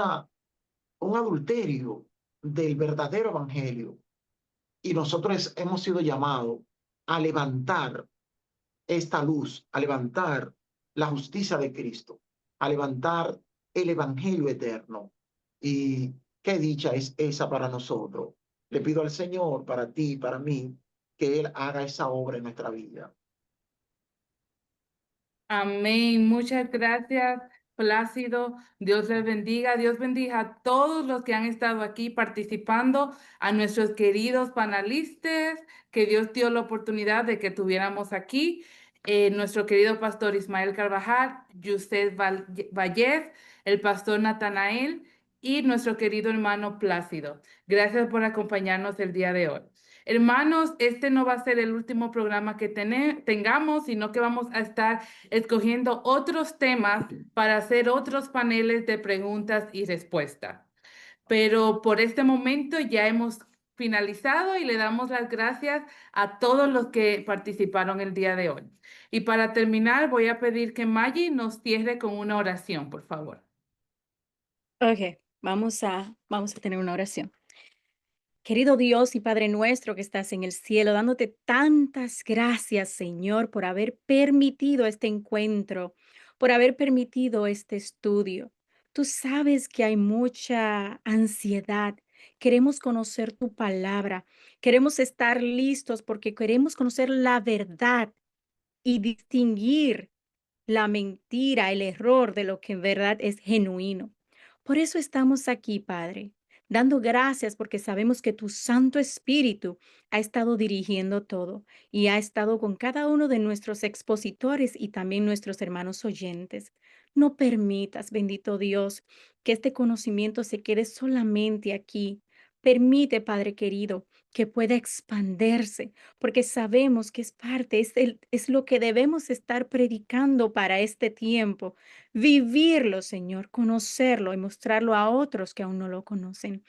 adulterio del verdadero evangelio. Y nosotros hemos sido llamados a levantar esta luz, a levantar la justicia de Cristo, a levantar el evangelio eterno. Y qué dicha es esa para nosotros. Le pido al Señor, para ti, para mí, que Él haga esa obra en nuestra vida. Amén. Muchas gracias, Plácido. Dios les bendiga. Dios bendiga a todos los que han estado aquí participando, a nuestros queridos panelistas, que Dios dio la oportunidad de que tuviéramos aquí. Nuestro querido pastor Ismael Carvajal, Yusef Vallez, el pastor Natanael y nuestro querido hermano Plácido. Gracias por acompañarnos el día de hoy. Hermanos, este no va a ser el último programa que tengamos, sino que vamos a estar escogiendo otros temas para hacer otros paneles de preguntas y respuestas. Pero por este momento ya hemos finalizado y le damos las gracias a todos los que participaron el día de hoy. Y para terminar, voy a pedir que Maggie nos cierre con una oración, por favor. Ok, vamos a tener una oración. Querido Dios y Padre nuestro que estás en el cielo, dándote tantas gracias, Señor, por haber permitido este encuentro, por haber permitido este estudio. Tú sabes que hay mucha ansiedad. Queremos conocer tu palabra. Queremos estar listos porque queremos conocer la verdad y distinguir la mentira, el error de lo que en verdad es genuino. Por eso estamos aquí, Padre, dando gracias porque sabemos que tu Santo Espíritu ha estado dirigiendo todo y ha estado con cada uno de nuestros expositores y también nuestros hermanos oyentes. No permitas, bendito Dios, que este conocimiento se quede solamente aquí. Permite, Padre querido, que pueda expandirse, porque sabemos que es parte, es lo que debemos estar predicando para este tiempo. Vivirlo, Señor, conocerlo y mostrarlo a otros que aún no lo conocen.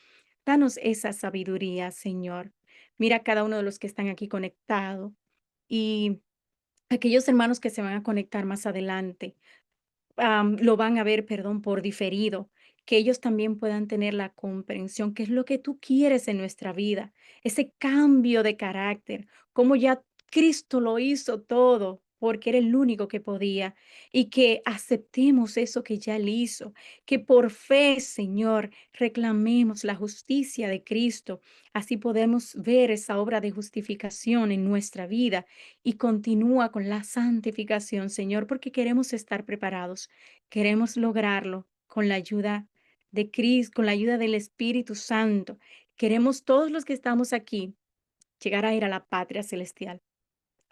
Danos esa sabiduría, Señor. Mira a cada uno de los que están aquí conectados y aquellos hermanos que se van a conectar más adelante lo van a ver, perdón, por diferido, que ellos también puedan tener la comprensión, que es lo que tú quieres en nuestra vida, ese cambio de carácter, como ya Cristo lo hizo todo, porque era el único que podía, y que aceptemos eso que ya él hizo, que por fe, Señor, reclamemos la justicia de Cristo, así podemos ver esa obra de justificación en nuestra vida y continúa con la santificación, Señor, porque queremos estar preparados. Queremos lograrlo con la ayuda de Cristo, con la ayuda del Espíritu Santo. Queremos todos los que estamos aquí llegar a ir a la patria celestial.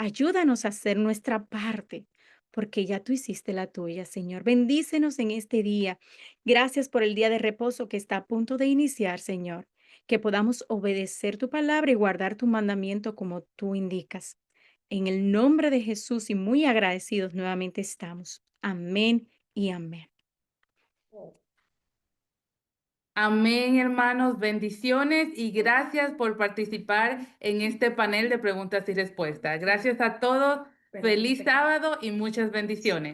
Ayúdanos a hacer nuestra parte, porque ya tú hiciste la tuya, Señor. Bendícenos en este día. Gracias por el día de reposo que está a punto de iniciar, Señor. Que podamos obedecer tu palabra y guardar tu mandamiento como tú indicas. En el nombre de Jesús y muy agradecidos nuevamente estamos. Amén y amén. Amén, hermanos. Bendiciones y gracias por participar en este panel de preguntas y respuestas. Gracias a todos. Feliz sábado y muchas bendiciones.